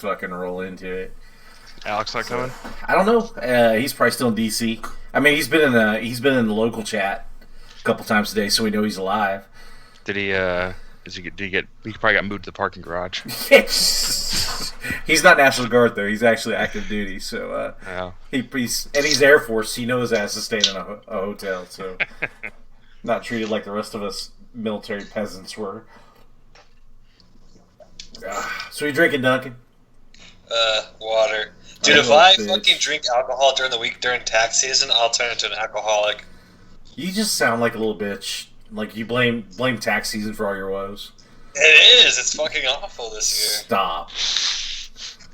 fucking roll into it. Alex not coming? I don't know. He's probably still in DC. I mean, he's been in the local chat a couple times today, so we know he's alive. Did he? He probably got moved to the parking garage. He's not National Guard though. He's actually active duty. So Yeah. he's Air Force. He knows his ass is staying in a hotel. So not treated like the rest of us military peasants were. So you drinking, Duncan? Water. Dude, if I fucking drink alcohol during the week during tax season, I'll turn into an alcoholic. You just sound like a little bitch. Like you blame tax season for all your woes. It is. It's fucking awful this year. Stop.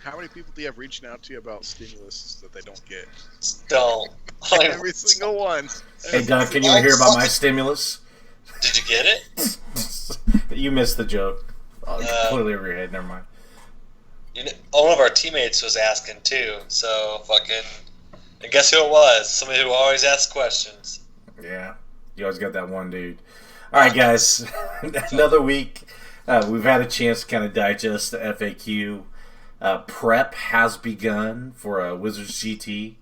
How many people do you have reaching out to you about stimulus that they don't get? Don't. Every single one. Hey, Doug, can you hear about my stimulus? Did you get it? You missed the joke. Completely over your head. Never mind. One of our teammates was asking too. So fucking. And guess who it was? Somebody who always asks questions. Yeah, you always got that one dude. All right, guys. Another week. We've had a chance to kind of digest the FAQ. Prep has begun for Wizards GT,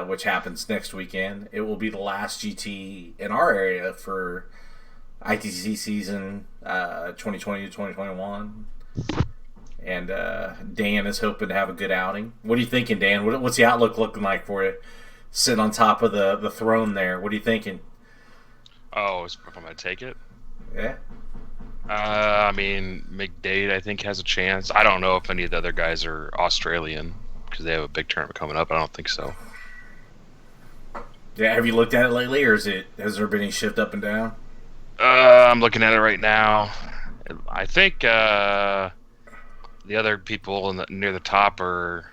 which happens next weekend. It will be the last GT in our area for ITC season 2020 to 2021. And Dan is hoping to have a good outing. What are you thinking, Dan? What's the outlook looking like for you? Sitting on top of the throne there. What are you thinking? Oh, if I'm gonna take it? Yeah. I mean, McDade, I think, has a chance. I don't know if any of the other guys are Australian because they have a big tournament coming up. I don't think so. Yeah. Have you looked at it lately, or has there been any shift up and down? I'm looking at it right now. I think the other people near the top are.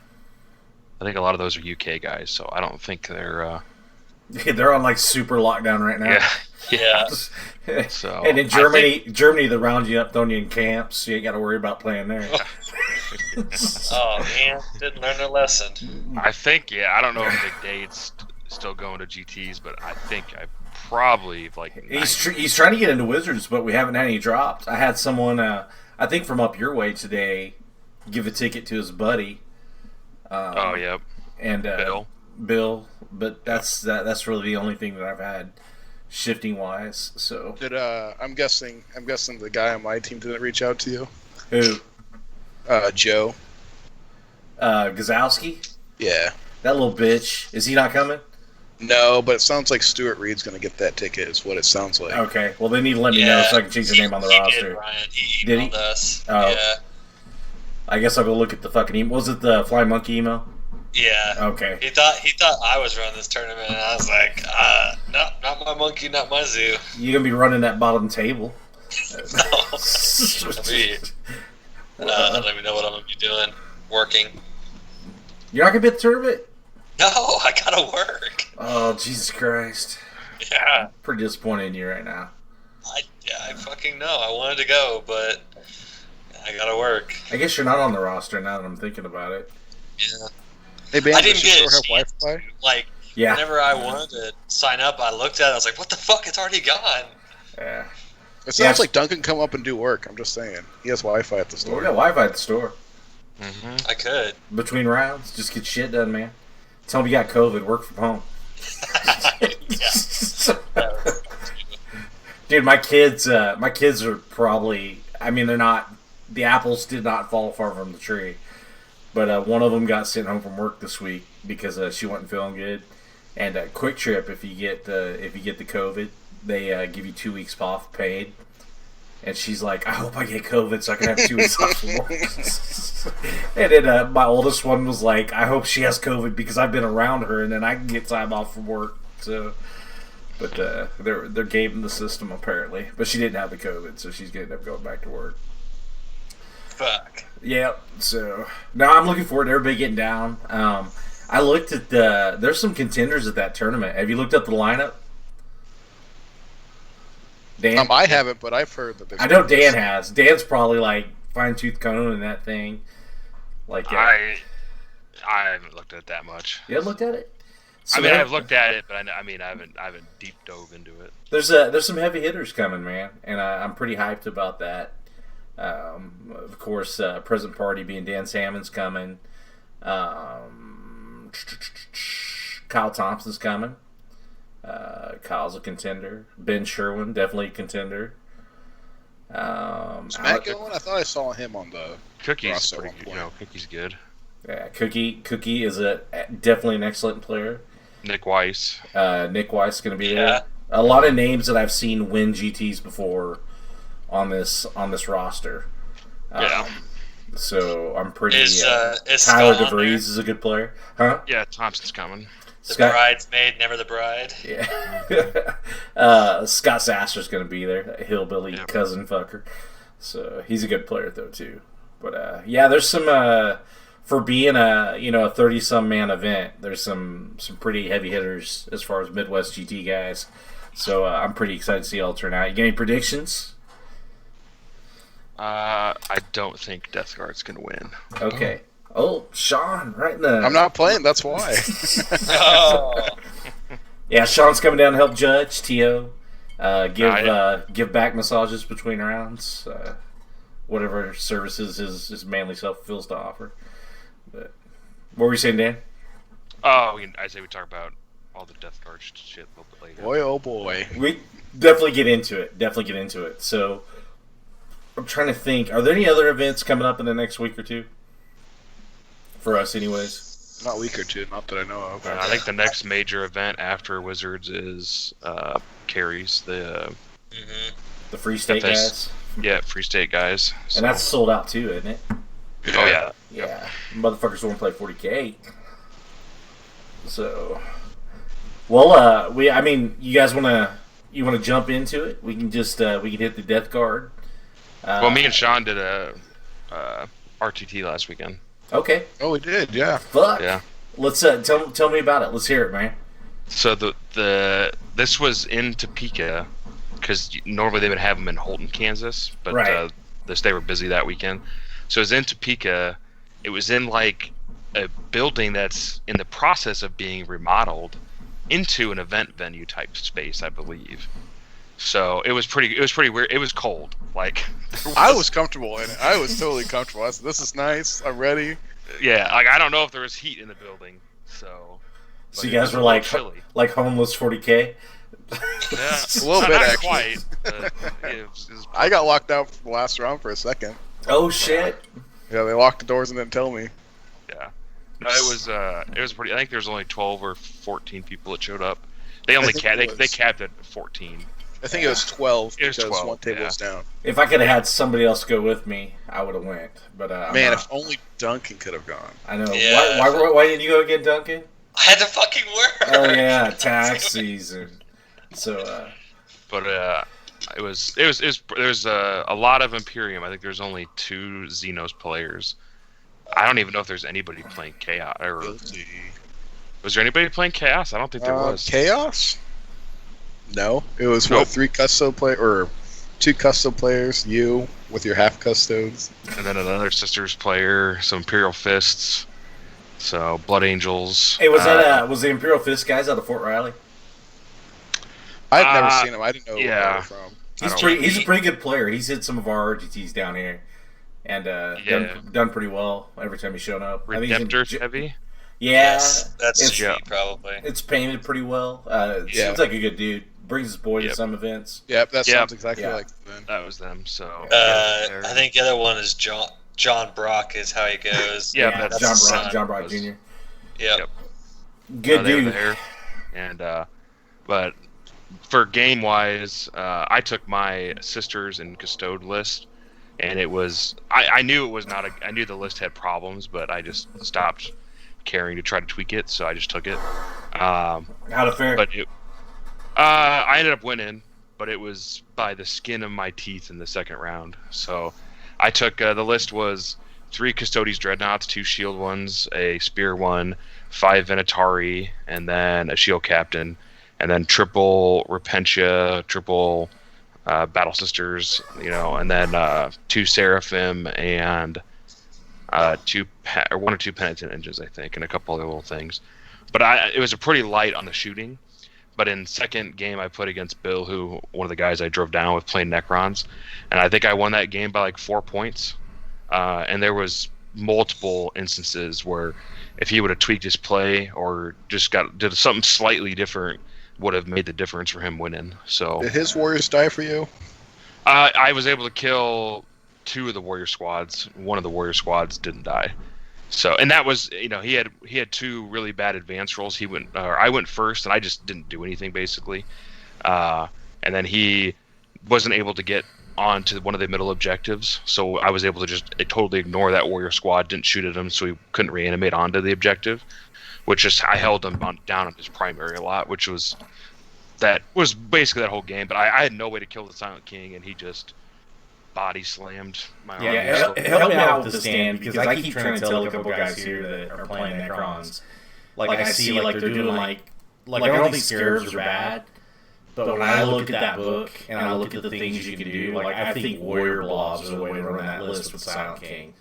I think a lot of those are UK guys, so I don't think they're. They're on like super lockdown right now. Yeah. So, and in Germany, they're rounding you up, throwing you in camps. So you ain't got to worry about playing there. Oh man, didn't learn a lesson. I think, I don't know if McDade's still going to GTs, but I think I probably he's trying to get into Wizards, but we haven't had any drops. I had someone, I think from up your way today, give a ticket to his buddy. Yep. And Bill, but that's really the only thing that I've had shifting wise. So I'm guessing the guy on my team didn't reach out to you. Who? Joe. Gazowski? Yeah. That little bitch. Is he not coming? No, but it sounds like Stuart Reed's going to get that ticket. Is what it sounds like. Okay. Well, they need to let me know so I can change the name on the roster. Did, Ryan. He emailed us. Oh. Yeah. I guess I'll go look at the fucking email. Was it the Fly Monkey email? Yeah. Okay. He thought I was running this tournament, and I was like, no, not my monkey, not my zoo. You're gonna be running that bottom table. No. Let me know what I'm gonna be doing. Working. You're not gonna be at the tournament? No, I gotta work. Oh, Jesus Christ. Yeah. Pretty disappointed in you right now. I fucking know. I wanted to go, but I gotta work. I guess you're not on the roster now that I'm thinking about it. Yeah. Hey, man, I didn't does your get store a have chance Wi-Fi? to, like, Yeah. whenever I wanted to sign up, I looked at it, I was like, what the fuck? It's already gone. Yeah. It sounds like Duncan come up and do work. I'm just saying. He has Wi-Fi at the We store. got Wi-Fi at the store. Mm-hmm. I could. Between rounds, just get shit done, man. Tell them you got COVID, work from home. Dude, my kids are probably, I mean, they're not, the apples did not fall far from the tree. But one of them got sent home from work this week because she wasn't feeling good. And Quick Trip, if you get the COVID, they give you 2 weeks off paid. And she's like, I hope I get COVID so I can have 2 weeks off from work. And then my oldest one was like, I hope she has COVID because I've been around her and then I can get time off from work. So, but they're gaming the system apparently. But she didn't have the COVID, so she's going to end up going back to work. Fuck. Yep. So now I'm looking forward to everybody getting down. I looked at there's some contenders at that tournament. Have you looked up the lineup? Dan? I haven't, but I've heard that. I know Dan has. Dan's probably like fine tooth comb in that thing. Like I haven't looked at it that much. You haven't looked at it? So I mean, I've looked at it, but I haven't deep dove into it. There's some heavy hitters coming, man, and I'm pretty hyped about that. Of course, present party being Dan Salmon's coming. Kyle Thompson's coming. Kyle's a contender. Ben Sherwin, definitely a contender. Is Matt going? I thought I saw him on the Cookie's roster pretty at good. one You point. know, Cookie's good. Yeah, Cookie is definitely an excellent player. Nick Weiss. Nick Weiss is going to be Yeah. there. A lot of names that I've seen win GTs before on this roster. Yeah. So I'm pretty. Is Tyler Scott on there? DeVries is a good player, huh? Yeah, Thompson's coming. The bridesmaid, never the bride. Yeah. Scott Sasser's going to be there, a hillbilly Yep. cousin fucker. So he's a good player though too. But yeah, there's some for being a 30-some man event. There's some pretty heavy hitters as far as Midwest GT guys. So I'm pretty excited to see it all turn out. You got any predictions? I don't think Death Guard's gonna win. Okay. Oh, Sean, right in the. I'm not playing. That's why. Oh, Yeah, Sean's coming down to help judge. T.O. Give back massages between rounds. Whatever services his manly self feels to offer. But, what were you saying, Dan? Oh, I say we talk about all the Death Guard shit a little bit later. Boy, oh boy. We definitely get into it. So I'm trying to think. Are there any other events coming up in the next week or two? For us, anyways. Not a week or two, not that I know of. I think the next major event after Wizards is Carries, the The Free State guys. Free State guys. So. And that's sold out too, isn't it? Oh yeah. Yeah. Motherfuckers want to play 40K. So, well, you guys wanna jump into it? We can just we can hit the Death Guard. Well, me and Sean did a RTT last weekend. Okay. Oh, we did, yeah. Fuck. Yeah. Let's tell me about it. Let's hear it, man. So this was in Topeka because normally they would have them in Holton, Kansas, but Right. they were busy that weekend. So it was in Topeka. It was in like a building that's in the process of being remodeled into an event venue type space, I believe. So it was pretty weird. It was cold. Like I was comfortable in it. I was totally comfortable. I said, this is nice. I'm ready. yeah, like I don't know if there was heat in the building. So So you guys were like homeless 40K. Yeah, A little bit, not actually. quite. But it was I got locked out for the last round for a second. Oh shit. Yeah, they locked the doors and didn't tell me. Yeah. No, it was pretty. I think there was only 12 or 14 people that showed up. They only they capped it at 14. I think it was 12 It was because 12, one table yeah. was down. If I could have had somebody else go with me, I would have went. But I'm Man, not. if only Duncan could have gone. I know. Yeah. Why didn't you go again, Duncan? I had to fucking work. Oh yeah, tax season. So But it was there's a lot of Imperium. I think there's only 2 Xenos players. I don't even know if there's anybody playing Chaos. Or Guilty. was there anybody playing Chaos? I don't think there was. Chaos? No. It was Nope. 3 custom play or 2 custom players, you with your half custodes. And then another Sisters player, some Imperial Fists, so Blood Angels. hey, was the Imperial Fist guys out of Fort Riley? I've never seen him. I didn't know where yeah. they were from. He's a pretty good player. He's hit some of our RGTs down here, and done pretty well every time he's shown up. I think he's in Redemptor heavy. Yeah, Yes, that's it's, true, probably. it's painted pretty well. Yeah. Seems like a good dude. Brings his boy to Yep. some events. Yep, that Yep. sounds exactly Yeah. like them. That was them. So I think the other one is John Brock is how he goes. Yeah, Yeah, that's John his Brock, son. John Brock Jr. Yep. Yep. Good they were dude. there. And but for game wise, I took my Sisters and Custode list, and it was I knew it was not I knew the list had problems, but I just stopped caring to try to tweak it, so I just took it. How'd it fare? But I ended up winning, but it was by the skin of my teeth in the second round. So I took the list was 3 Custodes Dreadnoughts, 2 Shield ones, a Spear one, 5 Venatari, and then a Shield Captain, and then triple Repentia, triple Battle Sisters, and then 2 Seraphim and 1 or 2 Penitent Engines, I think, and a couple other little things. But it was a pretty light on the shooting. But in second game, I played against Bill, who one of the guys I drove down with playing Necrons, and I think I won that game by like 4 points. And there was multiple instances where if he would have tweaked his play or just did something slightly different, would have made the difference for him winning. So Did his warriors die for you? I was able to kill 2 of the warrior squads. One of the warrior squads didn't die. So, and that was, he had 2 really bad advance rolls. I went first, and I just didn't do anything basically. And then he wasn't able to get onto one of the middle objectives, so I was able to just totally ignore that warrior squad. Didn't shoot at him, so he couldn't reanimate onto the objective. Which is, I held him down on his primary a lot, which was basically that whole game. But I had no way to kill the Silent King, and he just body slammed my arm. Help me out with the stand, because I keep trying to tell a couple guys here that are playing Necrons. Like I see, like they're doing like I don't think scarabs are bad, but when I look at that book and I look at the things you can do, like I think warrior blobs are the way to run that list with Silent King.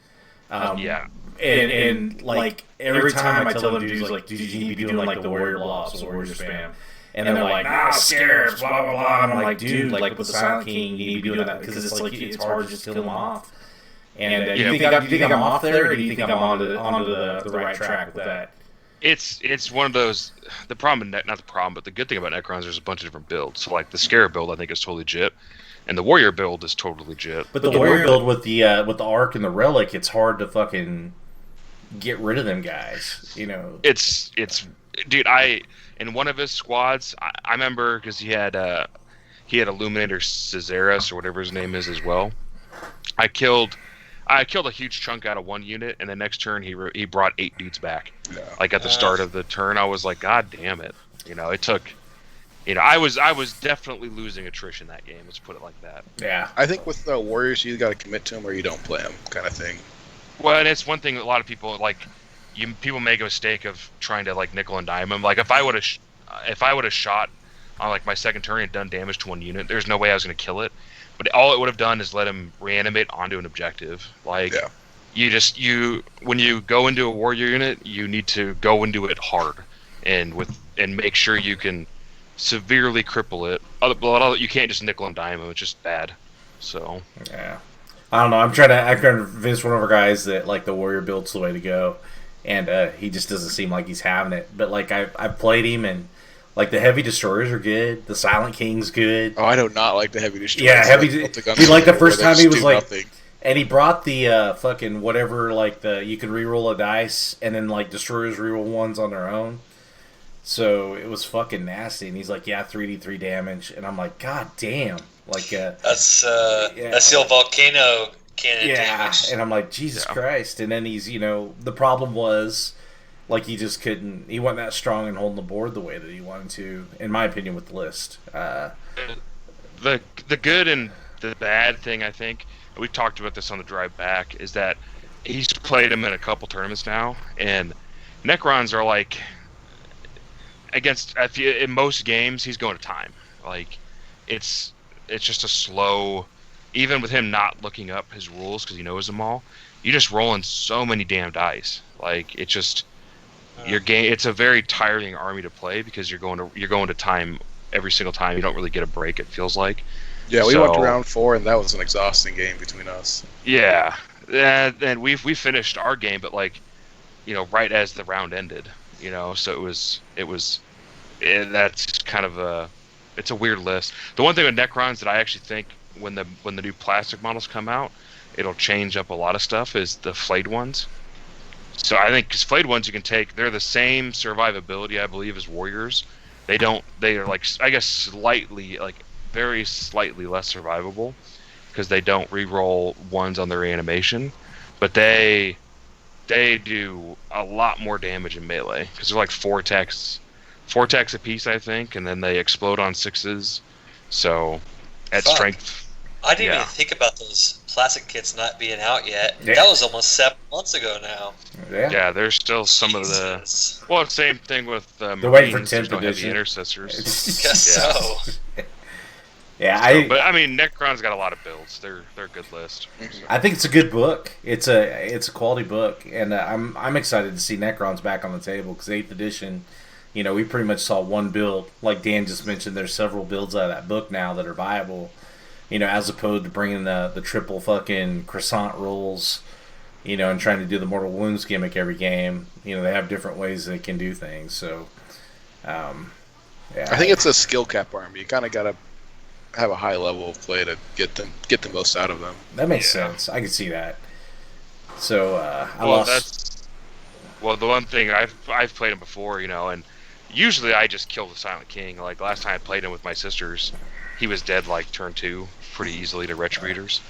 And like every time I tell them dudes, like, dude, you need to be doing like the warrior blobs or warrior spam. And they're like, nah, scarabs, blah, blah, blah. And I'm like, dude, like with the Silent King, you need to be doing that because it's like, it's hard to just kill them off. And you think I'm off there, or do you think I'm onto the right track with that? It's one of those. The problem, not the problem, but the good thing about Necrons, there's a bunch of different builds. So like the Scarab build, I think is totally legit, and the Warrior build is totally legit. But the Warrior build with the Arc and the Relic, it's hard to fucking get rid of them guys. It's dude. In one of his squads, I remember because he had Illuminator Caesaris or whatever his name is as well. I killed a huge chunk out of one unit, and the next turn he brought 8 dudes back. Yeah. Like at the start of the turn, I was like, God damn it! It took. I was definitely losing attrition that game. Let's put it like that. Yeah. I think with the Warriors, you got to commit to them or you don't play them, kind of thing. Well, and it's one thing that a lot of people like. People make a mistake of trying to like nickel and dime them. Like if I would have shot on like my second turn and done damage to one unit, there's no way I was going to kill it. But all it would have done is let him reanimate onto an objective. Like when you go into a warrior unit, you need to go into it hard and make sure you can severely cripple it. You can't just nickel and dime them. It's just bad. So yeah, I don't know. I'm trying to convince one of our guys that like the warrior build's the way to go. And he just doesn't seem like he's having it. But like I've played him, and like the heavy destroyers are good. The Silent King's good. Oh, I do not like the heavy destroyers. Yeah, he like the first time he was like, nothing. And he brought the fucking whatever, like you could reroll a dice, and then like destroyers reroll ones on their own. So it was fucking nasty. And he's like, yeah, 3d3 damage, and I'm like, God damn, like that's the old volcano. Damage. And I'm like, Jesus Christ. And then he's, the problem was, like, he just couldn't, he wasn't that strong in holding the board the way that he wanted to, in my opinion, with the list. The good and the bad thing, I think, we talked about this on the drive back, is that he's played him in a couple tournaments now, and Necrons are like, in most games, he's going to time. Like, it's just a slow. Even with him not looking up his rules because he knows them all, you're just rolling so many damn dice. Like it's just your game. It's a very tiring army to play because you're going to time every single time. You don't really get a break. It feels like. Yeah, we went to round 4 and that was an exhausting game between us. Yeah, and we finished our game, but like, right as the round ended. So it was. That's kind of it's a weird list. The one thing with Necrons that I actually think. When the new plastic models come out, it'll change up a lot of stuff. Is the flayed ones. So I think because flayed ones you can take, they're the same survivability I believe as warriors. They are like I guess slightly like very slightly less survivable because they don't reroll ones on their animation, but they do a lot more damage in melee because they're like 4 attacks a piece I think, and then they explode on 6s. So at strength. I didn't even think about those plastic kits not being out yet. Yeah. That was almost 7 months ago now. Yeah, there's still some of the. Well, same thing with They're waiting for 10th There's no edition. heavy intercessors. Guess so. But I mean, Necron's got a lot of builds. They're a good list. So. I think it's a good book. It's a quality book, and I'm excited to see Necrons back on the table because 8th edition we pretty much saw one build. Like Dan just mentioned, there's several builds out of that book now that are viable. As opposed to bringing the triple fucking croissant rolls, and trying to do the Mortal Wounds gimmick every game. They have different ways they can do things. So, yeah. I think it's a skill cap army. You kind of gotta have a high level of play to get the most out of them. That makes sense. I can see that. So I lost. Well, the one thing I've played him before, and usually I just kill the Silent King. Like last time I played him with my sisters, he was dead like turn 2 pretty easily to Retributors.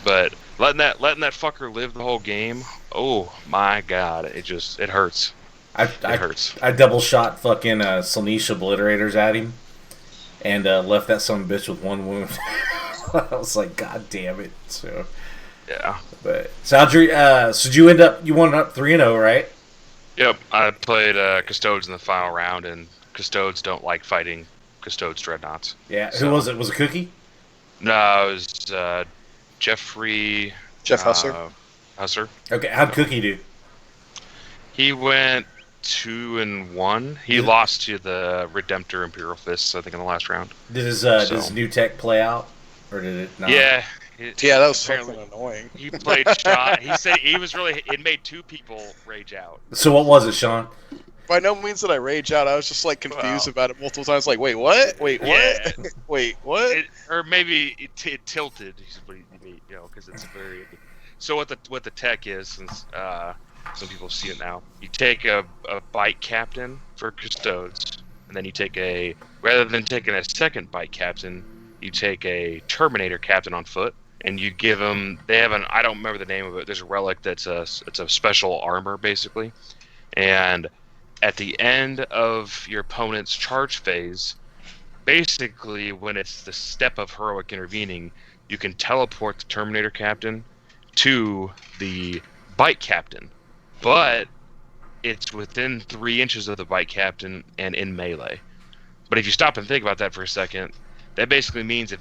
But letting that fucker live the whole game, oh my god, it hurts. It hurts. I double shot fucking Slaanesh Obliterators at him, and left that son of a bitch with 1 wound. I was like, God damn it! So yeah. But so did you end up? You won up 3-0, right? Yep. I played Custodes in the final round, and Custodes don't like fighting Custodes Dreadnoughts. Yeah. Who was it? Was it Cookie? No, it was Jeffrey. Jeff Husser. Husser. Okay. How'd Cookie do? He went 2-1. He lost to the Redemptor Imperial Fists, I think, in the last round. Did his new tech play out, or did it not? Yeah. That was fucking annoying. He played Sean. He said he was really. It made 2 people rage out. So what was it, Sean? By no means did I rage out. I was just like confused about it multiple times. Like, wait, what? Wait, what? Yeah. Wait, what? Or maybe it tilted. Because it's a very. So what the tech is, since some people see it now, you take a bite captain for Custodes, and then you take rather than taking a second bite captain, you take a Terminator captain on foot, and you give them. They have I don't remember the name of it. There's a relic it's a special armor basically, and at the end of your opponent's charge phase, basically when it's the step of heroic intervening, you can teleport the Terminator captain to the bite captain, but it's within 3 inches of the bite captain and in melee. But if you stop and think about that for a second, that basically means if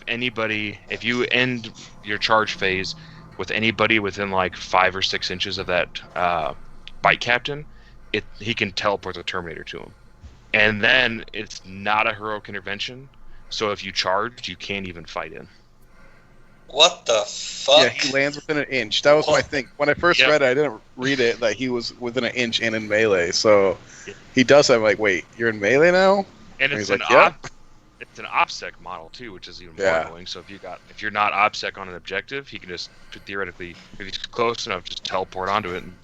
you end your charge phase with anybody within like 5 or 6 inches of that bite captain, he can teleport the Terminator to him. And then it's not a heroic intervention, so if you charge, you can't even fight in. What the fuck? Yeah, he lands within an inch. That was my thing. When I first read it, I didn't read it that he was within an inch and in melee. So he does have like, wait, you're in melee now? And it's he's an like, it's an OBSEC model too, which is even more annoying. So if you're not OBSEC on an objective, he can just theoretically, if he's close enough, just teleport onto it and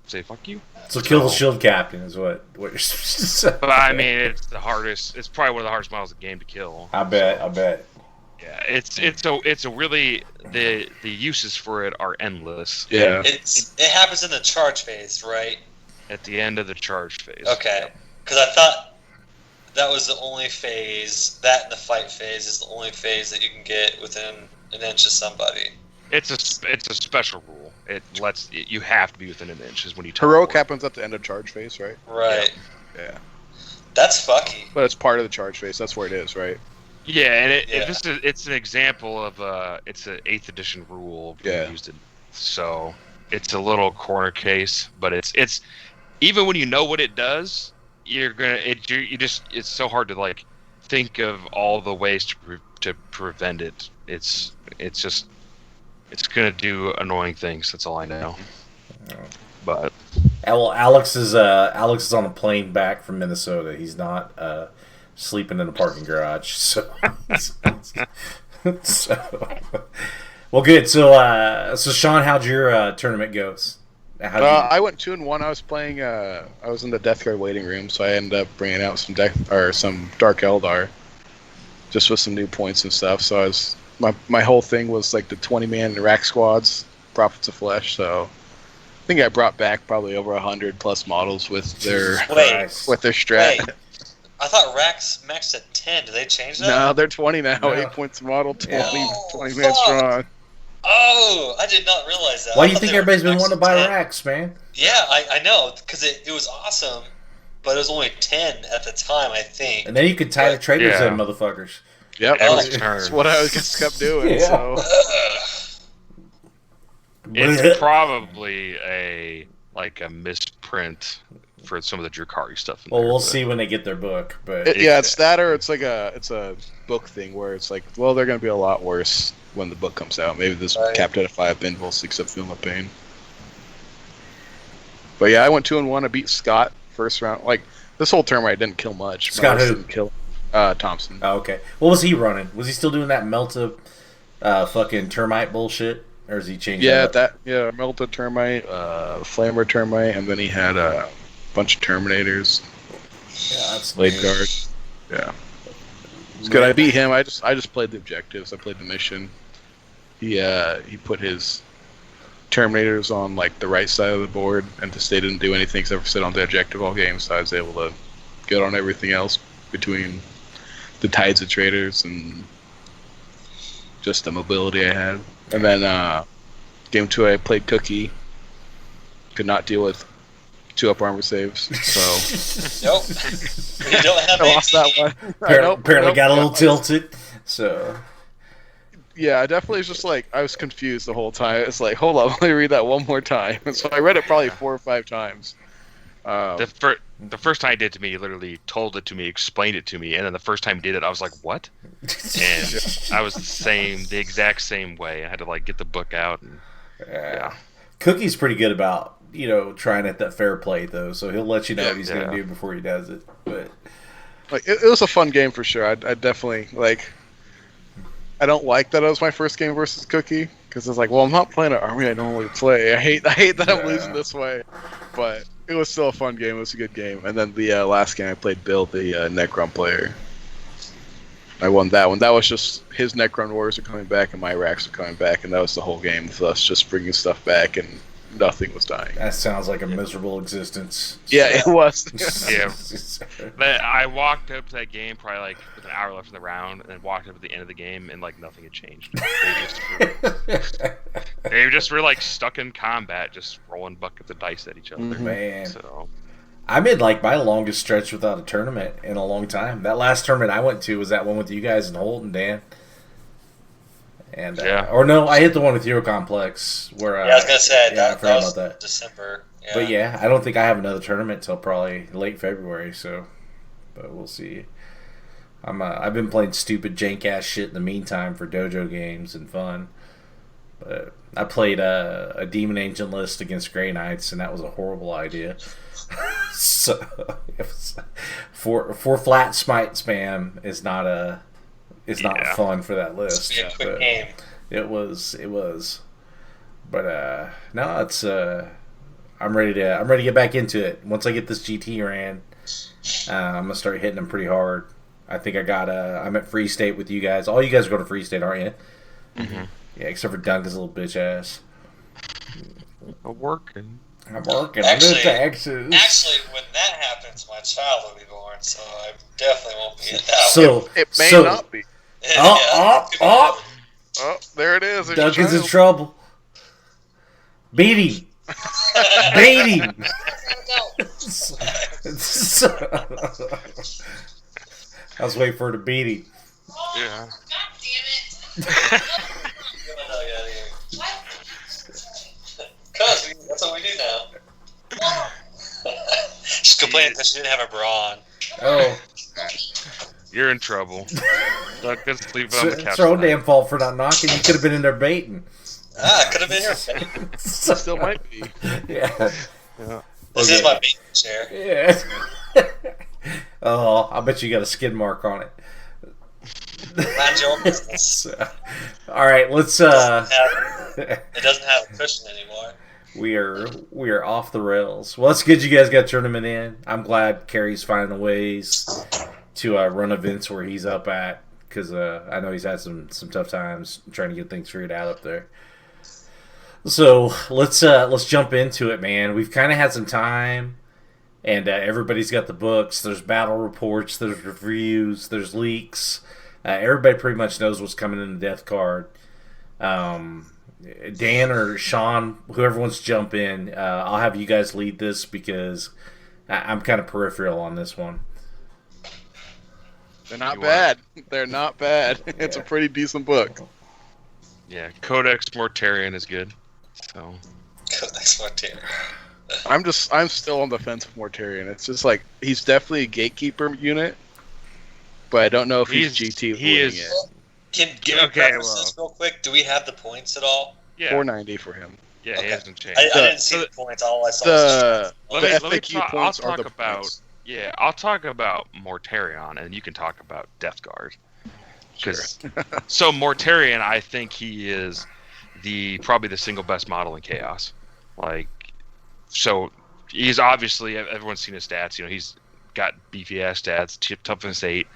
say fuck you. So kill the shield captain is what you're supposed to say. But I mean, it's the hardest. It's probably one of the hardest models of the game to kill. I bet. Yeah, it's a really the uses for it are endless. Yeah, it happens in the charge phase, right? At the end of the charge phase. Okay, because I thought that was the only phase. That and the fight phase is the only phase that you can get within an inch of somebody. It's a special rule. You have to be within an inch is when you heroic teleport. happens at the end of charge phase, right? Right. Yeah. That's fucky. But it's part of the charge phase. That's where it is, right? Yeah, and it's an example of it's an 8th edition rule being used. So it's a little corner case, but it's even when you know what it does, it's so hard to like think of all the ways to prevent it. It's gonna do annoying things. That's all I know. But Alex is on a plane back from Minnesota. He's not sleeping in a parking garage. So well, good. So Sean, how'd your tournament goes? I went 2-1. I was playing. I was in the Death Guard waiting room, so I ended up bringing out some Dark Eldar, just with some new points and stuff. So my whole thing was like the 20-man rack squads, Prophets of Flesh. So I think I brought back probably over 100 plus models with their strat. Wait. I thought racks maxed at 10. Did they change that? No, they're 20 now. No. 8 points model, 20 man fuck. strong. Oh, I did not realize that. Why do you think everybody's been wanting to buy racks, man? Yeah, I know, because it was awesome, but it was only 10 at the time, I think. And then you could tie the traders in, motherfuckers. Yep, that's what I just kept doing. So it's probably like a misprint for some of the Drukari stuff. Well, we'll see when they get their book, but it's that, or it's a book thing where it's like, well, they're going to be a lot worse when the book comes out. Maybe this capped at a 5 pinball, except Feel No Pain. But yeah, I went 2-1. I beat Scott first round. Like this whole term, I didn't kill much. Scott who? Didn't kill Thompson. Oh, okay. What was he running? Was he still doing that melted fucking termite bullshit, or is he changed? Melted termite, flamer termite, and then he had a bunch of Terminators. Yeah, that's Blade guard. Yeah, it's good. I beat him. I just played the objectives. I played the mission. He put his Terminators on like the right side of the board, and just they didn't do anything except for sit on the objective all game. So I was able to get on everything else between the tides of traders and just the mobility I had. And then game 2, I played Cookie. Could not deal with 2-up armor saves, so Nope. You don't have I lost that one. Apparently got a little tilted. So yeah, I definitely was just like, I was confused the whole time. It's like, hold on, let me read that one more time. And so I read it probably 4 or 5 times. The first time he did it to me, he literally told it to me, explained it to me, and then the first time he did it, I was like, "What?" And I was the exact same way. I had to like get the book out. And, yeah. Cookie's pretty good about trying at that fair play though, so he'll let you know what he's gonna do before he does it. But like, it was a fun game for sure. I definitely like. I don't like that it was my first game versus Cookie because it's like, well, I'm not playing an army I normally play. I hate that I'm losing this way, but it was still a fun game. It was a good game. And then the last game I played Bill, the Necron player. I won that one. That was just his Necron Wars are coming back and my racks are coming back, and that was the whole game with us just bringing stuff back and nothing was dying. That sounds like a miserable existence. Yeah, it was. Yeah. I walked up to that game probably like with an hour left in the round, and then walked up at the end of the game, and like nothing had changed. They just were like stuck in combat, just rolling buckets of dice at each other. Man. So I'm in like my longest stretch without a tournament in a long time. That last tournament I went to was that one with you guys in Holt and Dan. And or no, I hit the one with Eurocomplex where I was gonna say I forgot about that. December. Yeah. But yeah, I don't think I have another tournament till probably late February. So, but we'll see. I've been playing stupid jank ass shit in the meantime for dojo games and fun. But I played a Demon Agent list against Grey Knights, and that was a horrible idea. So, for flat smite spam is not fun for that list. It's be a quick game. It was. But no, it's I'm ready to get back into it. Once I get this GT ran, I'm gonna start hitting them pretty hard. I think I'm at Free State with you guys. All you guys go to Free State, aren't you? Mm-hmm. Yeah, except for Duncan's little bitch ass. I'm working. Actually, I'm in Texas. Actually, when that happens, my child will be born, so I definitely won't be in that one. It may not be. Oh, there it is. Duncan's in trouble. Beat him. Beat him. I was waiting for her to beat him. Yeah. God damn it. Cause that's what we do now. She's complaining because she didn't have a bra on. Oh. You're in trouble. Duncan's sleeping on the couch. It's your own damn fault for not knocking. You could have been in there baiting. It could have been your bait. Still might be. Yeah. This is my baiting chair. Yeah. Oh, I bet you got a skid mark on it. Mind your own business. So, all right, let's. It doesn't have a cushion anymore. We are off the rails. Well, it's good you guys got a tournament in. I'm glad Kerry's finding ways to run events where he's up at, because I know he's had some tough times trying to get things figured out up there. So let's jump into it, man. We've kind of had some time, and everybody's got the books. There's battle reports, there's reviews, there's leaks. Everybody pretty much knows what's coming in the death card. Dan or Sean, whoever wants to jump in, I'll have you guys lead this because I'm kind of peripheral on this one. They're not bad. They're not bad. It's a pretty decent book. Yeah, Codex Mortarion is good. So. Codex Mortarion. I'm still on the fence with Mortarion. It's just like he's definitely a gatekeeper unit, but I don't know if he's GT he winning is. it. Can we preface this real quick? Do we have the points at all? Yeah. 490 for him. Yeah, Okay. he hasn't changed. I didn't see the points. All I saw was Let me FAQ talk. points I'll are talk the about. points. Yeah, I'll talk about Mortarion, and you can talk about Death Guard. Sure. So Mortarion, I think he is probably the single best model in Chaos. Like, so he's obviously, everyone's seen his stats. You know, he's got beefy ass stats, toughness 8,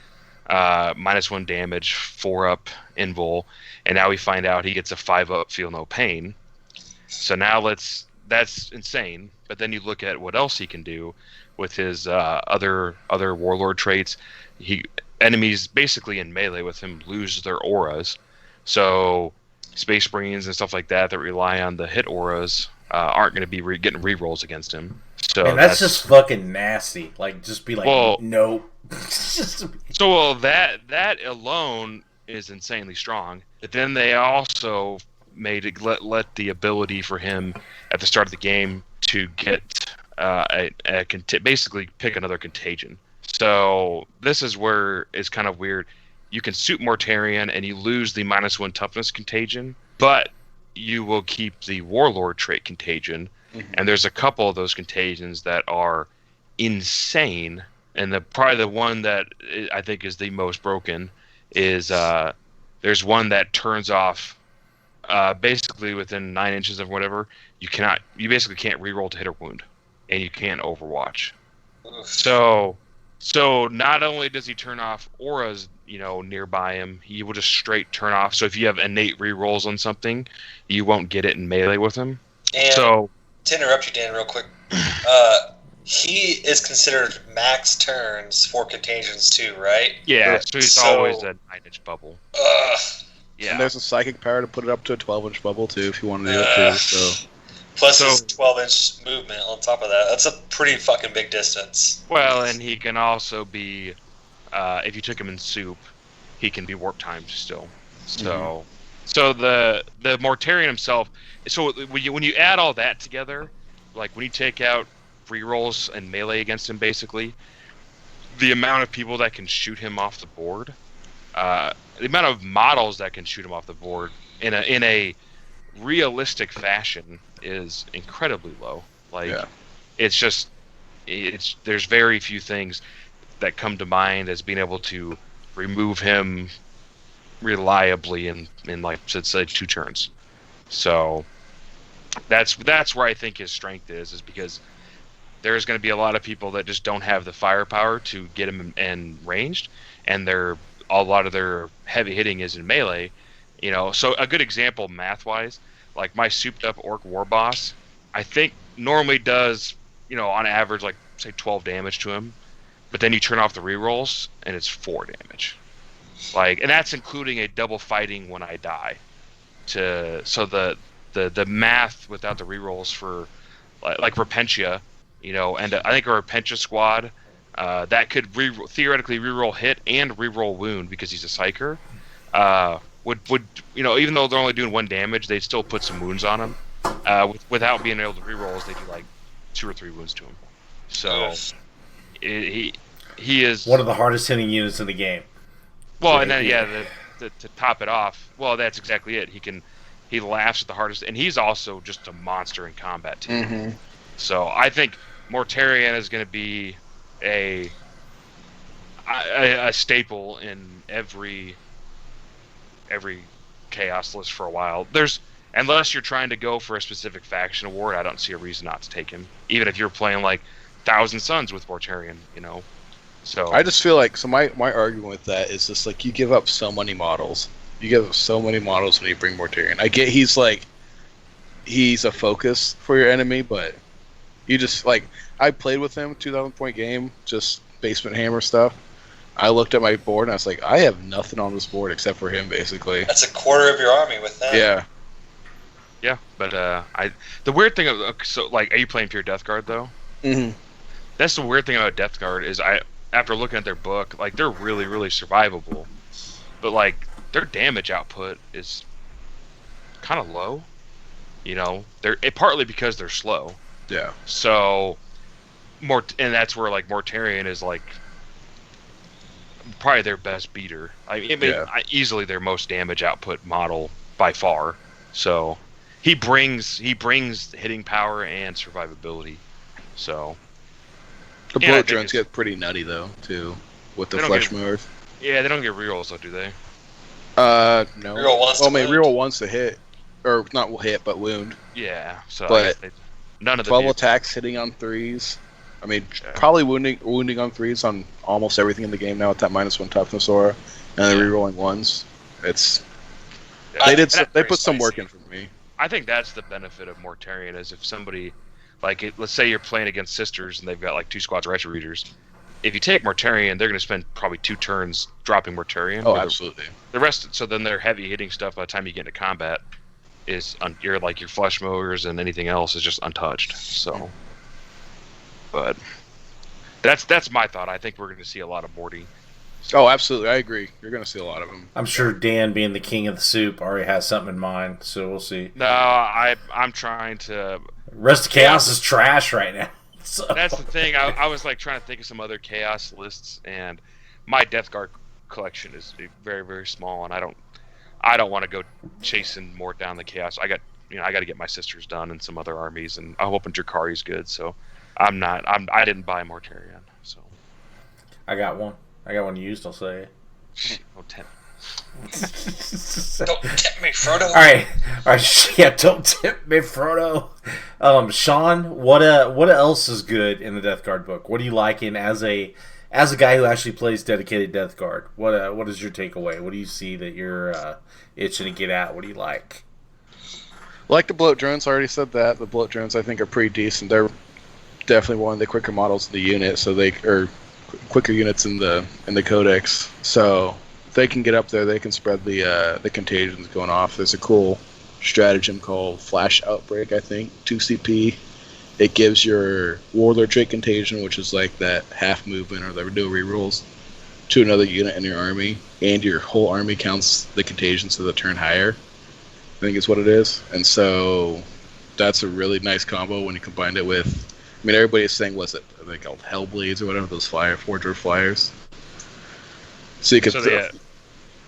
-1 damage, 4 up invul, and now we find out he gets a 5 up feel no pain. So now that's insane. But then you look at what else he can do with his other warlord traits. Enemies basically in melee with him lose their auras. So Space Marines and stuff like that rely on the hit auras aren't going to be getting rerolls against him. So and that's just fucking nasty. Like, just be like, Well- nope. So that alone is insanely strong. But then they also made it let the ability for him at the start of the game to get basically pick another contagion. So this is where it's kind of weird. You can suit Mortarion and you lose the -1 toughness contagion, but you will keep the warlord trait contagion. Mm-hmm. And there's a couple of those contagions that are insane. And probably the one that I think is the most broken is there's one that turns off basically within 9 inches of whatever. You basically can't reroll to hit or wound, and you can't overwatch. So not only does he turn off auras, nearby him, he will just straight turn off. So if you have innate rerolls on something, you won't get it in melee with him. And So to interrupt you, Dan, real quick, he is considered max turns for contagions too, right? yeah, so he's always a 9-inch bubble. Ugh. Yeah. And there's a psychic power to put it up to a 12-inch bubble too, if you want to do it too. So Plus his 12-inch movement on top of that. That's a pretty fucking big distance. Well, and he can also be, if you took him in soup, he can be warp timed still. So, so the Mortarion himself. So when you add all that together, like when you take out rerolls and melee against him, basically, the amount of people that can shoot him off the board, the amount of models that can shoot him off the board in a realistic fashion is incredibly low. Like, it's just, there's very few things that come to mind as being able to remove him reliably in like, say 2 turns. So that's where I think his strength is because there's going to be a lot of people that just don't have the firepower to get him in ranged, and a lot of their heavy hitting is in melee. So a good example math-wise, like my souped-up orc war boss, I think normally does, on average, like, say 12 damage to him, but then you turn off the rerolls, and it's 4 damage. Like, and that's including a double fighting when I die. So the math without the rerolls for, like Repentia, and I think a Repentia squad, that could theoretically reroll hit and reroll wound because he's a psyker. Would even though they're only doing 1 damage, they'd still put some wounds on him. Without being able to rerolls, they do like 2 or 3 wounds to him. So he is one of the hardest hitting units in the game. Well, and then to top it off, well, that's exactly it. He laughs at the hardest, and he's also just a monster in combat too. Mm-hmm. So I think Mortarion is going to be a staple in every chaos list for a while. Unless you're trying to go for a specific faction award, I don't see a reason not to take him. Even if you're playing like Thousand Suns with Mortarion, So I just feel like my argument with that is just like you give up so many models. You give up so many models when you bring Mortarion. I get he's a focus for your enemy, but you just like I played with him 2,000 point game, just basement hammer stuff. I looked at my board and I was like, I have nothing on this board except for him, basically. That's a quarter of your army with that. Yeah. Yeah, but the weird thing are you playing pure Death Guard though? Mm-hmm. That's the weird thing about Death Guard is after looking at their book, like they're really, really survivable, but like their damage output is kind of low. They're partly because they're slow. Yeah. So and that's where like Mortarion is like probably their best beater. Easily their most damage output model by far. So he brings hitting power and survivability. So The and I bloat think drones get pretty nutty though too, with the They don't flesh get- mowers. yeah, they don't get rerolls though, do they? No. Reroll once Well, to I mean, wound. reroll once to hit, or not hit, but wound. Yeah. So But I guess none of the 12 vehicles- attacks hitting on 3s. I mean, Yeah. probably wounding on 3s on almost everything in the game now with that -1 toughness aura, and then Yeah. rerolling ones. It's Yeah. they I did think they that's put some work spicy. in for me. I think that's the benefit of Mortarion is if somebody let's say you're playing against Sisters and they've got like 2 squads of Retro Readers. If you take Mortarion, they're going to spend probably 2 turns dropping Mortarion. Oh, absolutely. The rest, so then their heavy hitting stuff by the time you get into combat is your flesh mowers and anything else is just untouched. So, but that's my thought. I think we're going to see a lot of Morty. Oh, absolutely. I agree. You're going to see a lot of them. I'm sure Dan, being the king of the soup, already has something in mind, so we'll see. No, I'm trying to. Rest of Chaos is trash right now. So. That's the thing. I was like trying to think of some other Chaos lists, and my Death Guard collection is very, very small, and I don't want to go chasing more down the Chaos. I got to get my Sisters done and some other armies, and I'm hoping Drakari's good. So I didn't buy Mortarion. So I got one used, I'll say. oh, 10. Don't tempt me, Frodo. All right. Yeah, don't tip me, Frodo. Sean, what else is good in the Death Guard book? What are you liking as a guy who actually plays dedicated Death Guard? What is your takeaway? What do you see that you're itching to get at? What do you like? Like the bloat drones, I already said that. The bloat drones, I think, are pretty decent. They're definitely one of the quicker models in the unit, so they are quicker units in the codex. So if they can get up there, they can spread the contagions going off. There's a cool stratagem called Flash Outbreak, I think, 2 CP. It gives your Warlord trait contagion, which is like that half movement or the no rerolls, to another unit in your army, and your whole army counts the contagion so the turn higher. I think is what it is. And so that's a really nice combo when you combine it with, I mean, everybody is saying, what's it? Are they called Hellblades or whatever, those Forger Flyers? So you can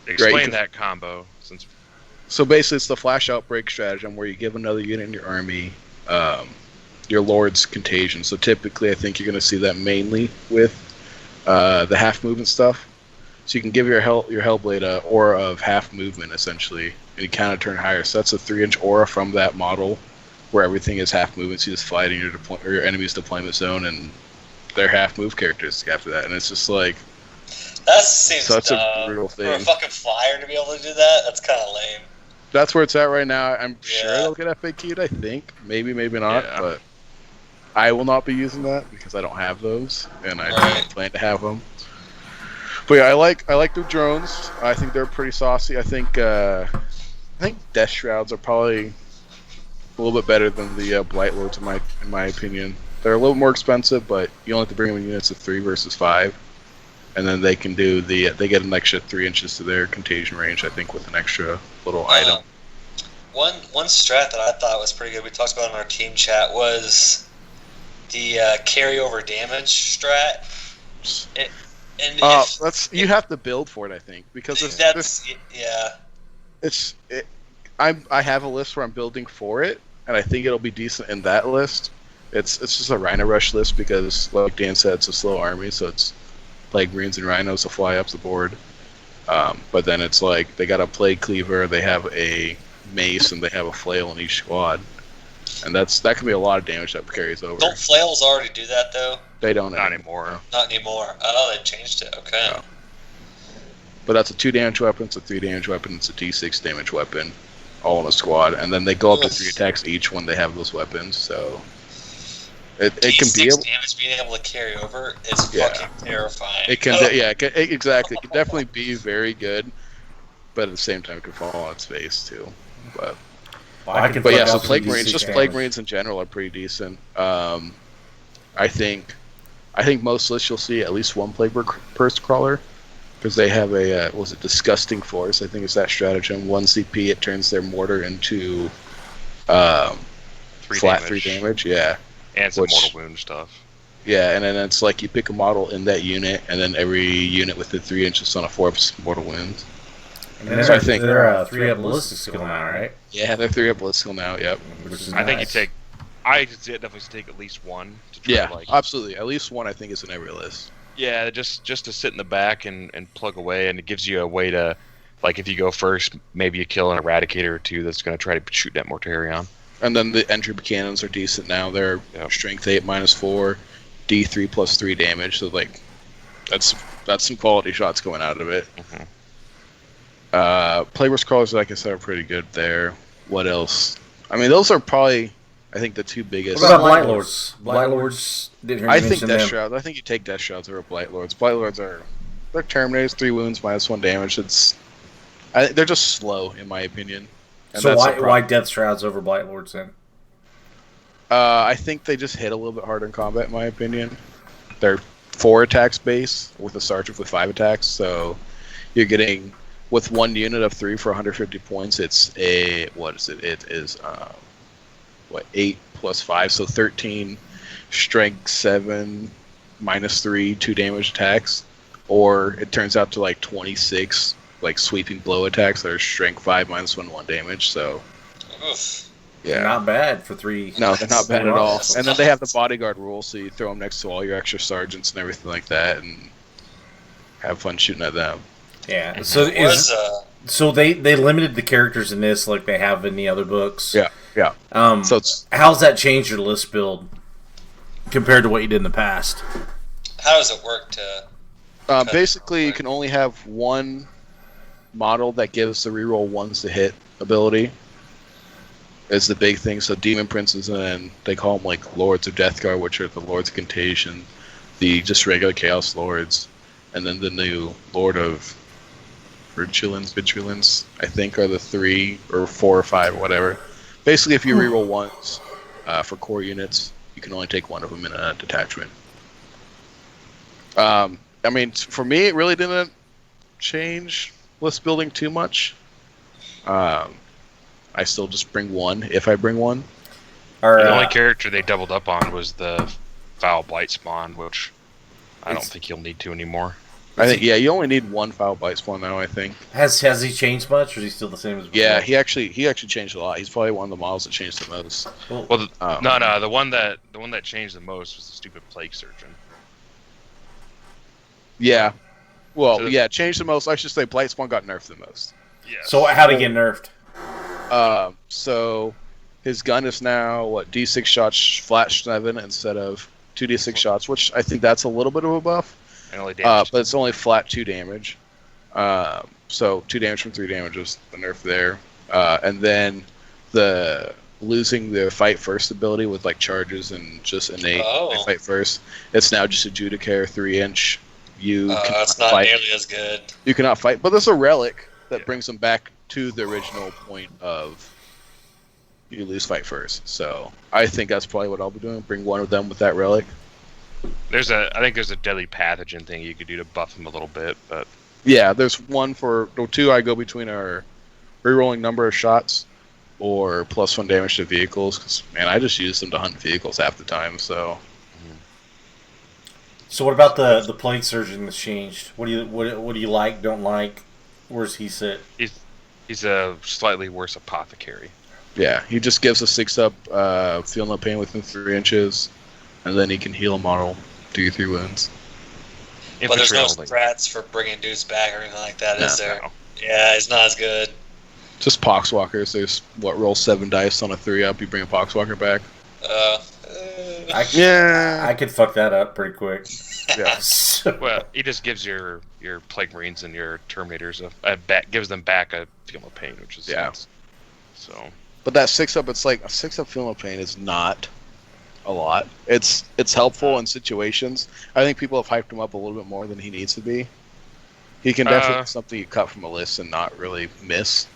Explain that combo. So basically, it's the Flash Outbreak stratagem where you give another unit in your army your Lord's Contagion. So typically, I think you're going to see that mainly with the half movement stuff. So you can give your Hellblade a aura of half movement, essentially, and you counter turn higher. So that's a 3-inch aura from that model where everything is half movement. So you just fly it in your enemy's deployment zone, and they're half move characters after that. And it's just like, That seems so that's dumb. a brutal For a thing. fucking flyer to be able to do that, that's kind of lame. That's where it's at right now. I'm sure Yeah. they'll get FAQ'd, I think. Maybe not, Yeah. but I will not be using that because I don't have those, and I Right. don't plan to have them. But yeah, I like the drones. I think they're pretty saucy. I think Death Shrouds are probably a little bit better than the Blight Lords in my opinion. They're a little more expensive, but you only have to bring them in units of 3 versus 5. And then they can do they get an extra 3 inches to their contagion range, I think, with an extra little item. One strat that I thought was pretty good, we talked about in our team chat, was the carryover damage strat. You have to build for it, I think, because I have a list where I'm building for it, and I think it'll be decent in that list. It's just a Rhino Rush list because, like Dan said, it's a slow army, so it's Plague Marines and Rhinos to fly up the board. But then it's like they got a Plague Cleaver, they have a Mace, and they have a Flail in each squad, and that can be a lot of damage that carries over. Don't flails already do that though? They don't Not anymore. Not anymore. Oh, they changed it. Okay. No. But that's a 2 damage weapon, it's a 3 damage weapon, it's a D6 damage weapon, all in a squad, and then they go up to 3 attacks each when they have those weapons. So it can be able. Damage being able to carry over is fucking terrifying. It can, exactly. It can definitely be very good, but at the same time, it can fall on its face too. But so Plague Marines, just Plague Marines in general, are pretty decent. I think most lists you'll see at least one Plague Purse Crawler, because they have a Disgusting Force. I think it's that stratagem. 1 CP, it turns their mortar into 3 damage. Yeah. And some Which- mortal wound stuff. Yeah, and then it's like you pick a model in that unit, and then every unit within 3 inches on a 4 mortal wounds. And then So I think- they're 3-up ballistic skill now, right? Yeah, they're 3 up ballistic now. Yep. Which is I think you nice. take. I definitely take at least one to try Yeah, to, like, absolutely. At least one I think is in every list. yeah, just to sit in the back and plug away, and it gives you a way to, like, if you go first, maybe you kill an eradicator or two that's going to try to shoot that Mortarion. And then the entry cannons are decent now. They're Yep. strength 8 -4, D3 +3 damage. So like, that's some quality shots going out of it. Mhm. Plagueworks crawlers, like I said, are pretty good there. What else? I mean, those are probably, I think, the two biggest. What about Blight Lords? Blight Lords, didn't hear you I think mention Death them. Shrouds. I think you take Death Shrouds over Blight Lords. Blight Lords they're Terminators, 3 wounds, -1 damage. They're just slow in my opinion. And So that's the why problem. Death Shrouds over Blight Lords then? I think they just hit a little bit harder in combat, in my opinion. They're 4 attacks base with a sergeant with 5 attacks, so you're getting with 1 unit of 3 for 150 points. It's a what is it? It is 8 + 5, so 13 strength 7 -3 2 damage attacks, or it turns out to like 26 like sweeping blow attacks that are strength 5 -1 1 damage. So Oof. yeah. Not bad for 3. No, they're not bad at all. That's And then they have the bodyguard rule, so you throw them next to all your extra sergeants and everything like that, and have fun shooting at them. Yeah. So Was they limited the characters in this like they have in the other books. Yeah, yeah. So it's How's that changed your list build compared to what you did in the past? how does it work to? basically you can only have one model that gives the reroll ones to hit ability. Is the big thing. So Demon Princes, and then they call them like Lords of Deathguard, which are the Lords of Contagion, the just regular Chaos Lords, and then the new Lord of Vigilance, I think, are the 3 or 4 or 5 or whatever. Basically, if you reroll ones for core units, you can only take one of them in a detachment. I mean, for me, it really didn't change list building too much. I still just bring one if I bring one. Or, The only character they doubled up on was the Foul Blight Spawn, which I don't think you'll need to anymore. I think you only need one Foul Blight Spawn now. I think. has he changed much, or is he still the same as before? Yeah, he actually changed a lot. He's probably one of the models that changed the most. Well, Um, no, the one that changed the most was the stupid Plague Surgeon. Yeah. Well, So- yeah, changed the most. I should say Blight Spawn got nerfed the most. Yes. So how'd he get nerfed? So his gun is now D6 shots flat 7 instead of 2d6 shots, which I think that's a little bit of a buff. And only damage. But it's only flat 2 damage. So 2 damage from 3 damage is the nerf there. And then the losing the fight first ability with like charges and just innate fight first. It's now just a Judicaire 3-inch. You cannot It's not fight. nearly as good. You cannot fight, but there's a relic that brings them back to the original point of you lose fight first. So I think that's probably what I'll be doing. Bring one of them with that relic. I think there's a deadly pathogen thing you could do to buff him a little bit, but Yeah, there's one for or 2 I go between are rerolling number of shots or +1 damage to vehicles. 'Cause, man, I just use them to hunt vehicles half the time. So So what about the Plague Surgeon that's changed? What do you like? Don't like? Where's he sit? he's a slightly worse apothecary. yeah, he just gives a 6-up, feel no pain within 3 inches, and then he can heal a model, do 3 wounds. But there's no Infantry only. strats for bringing dudes back or anything like that, is No, there? no. Yeah, it's not as good. Just Poxwalkers. There's roll 7 dice on a 3-up. You bring a Poxwalker back. I could fuck that up pretty quick. Yeah. So- Well, he just gives your Plague Marines and your Terminators gives them back a feel of pain, which is Yeah. nuts. So But that 6-up, it's like a 6-up feel no pain is not a lot. It's helpful in situations. I think people have hyped him up a little bit more than he needs to be. He can definitely be something you cut from a list and not really miss.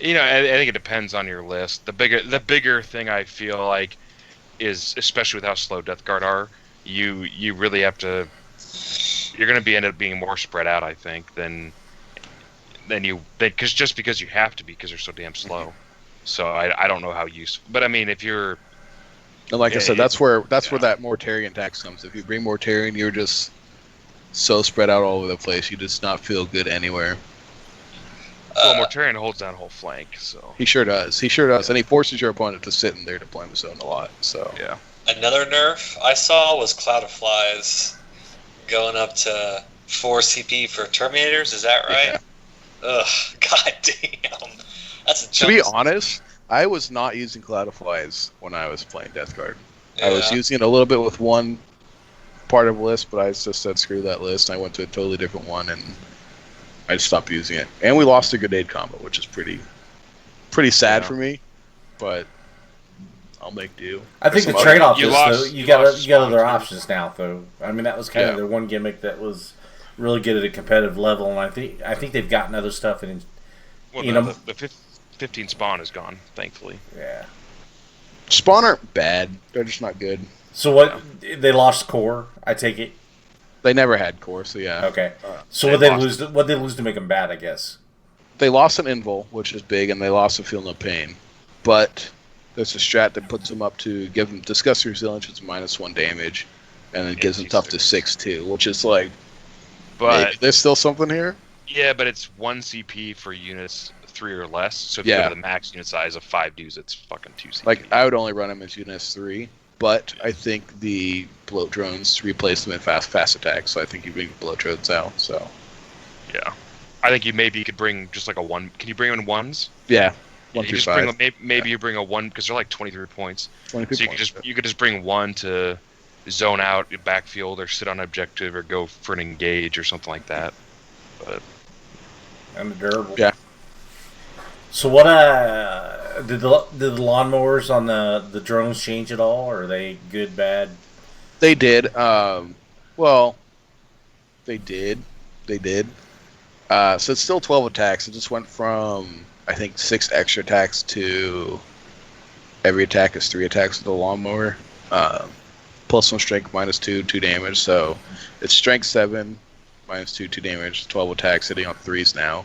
I think it depends on your list. The bigger thing I feel like is, especially with how slow Death Guard are, you really have to. You're going to end up being more spread out, I think, than because you have to be because they're so damn slow. So I don't know how useful. But I mean, if you're And like Yeah, I said, it- that's where yeah. that Mortarion tax comes. If you bring Mortarion, you're just so spread out all over the place. You just not feel good anywhere. Well, Uh, Mortarion holds down a whole flank, so He sure does. He sure does, Yeah. and he forces your opponent to sit in their deployment zone a lot. So yeah. Another nerf I saw was Cloud of Flies going up to 4 CP for Terminators. Is that right? yeah. Ugh, god damn. That's a To be jump. honest, I was not using Cloud of Flies when I was playing Death Guard. I was Yeah. using it a little bit with one part of a list, but I just said screw that list. I went to a totally different one, and I just stopped using it. And we lost a grenade combo, which is pretty sad Yeah. for me, but I'll make do. I think Some the other- trade-off You is lost- though you you got lost other Spawn, too. options now. Though I mean that was kind of Yeah. their one gimmick that was really good at a competitive level, and I think they've gotten other stuff in. Well, You the, know- the 15 spawn is gone, thankfully. Yeah. Spawn aren't bad. They're just not good. So what they lost core? I take it. They never had core, so yeah. Okay. So They what they lost- lose? What they lose to make them bad? I guess. They lost an invul, which is big, and they lost a feel no pain. But there's a strat that puts them up to give them disgust resilience, which is -1 damage, and then gives them tough to 6 too, which is like But maybe there's still something here. yeah, but it's 1 CP for units 3 or less. So if you Yeah. go to the max unit size of 5 dudes, it's fucking 2 CP. Like I would only run them as units 3, but I think the bloat drones replace them in fast attack, so I think you bring bloat drones out. So yeah, I think you maybe could bring just like a 1. Can you bring in 1s? yeah, Yeah, 1 you through just 5. bring maybe you bring a 1 because they're like 23 points. 22 So you points. could just bring 1 to zone out, backfield, or sit on objective, or go for an engage or something like that. But And durable. Yeah. So what? Did the lawnmowers on the drones change at all? Or are they good, bad? They did. Well, they did. They did. So it's still 12 attacks. It just went from, I think, 6 extra attacks to every attack is 3 attacks with the lawnmower. Plus 1 strength, -2, 2 damage. So it's strength 7, -2, 2 damage, 12 attacks, hitting on 3s now.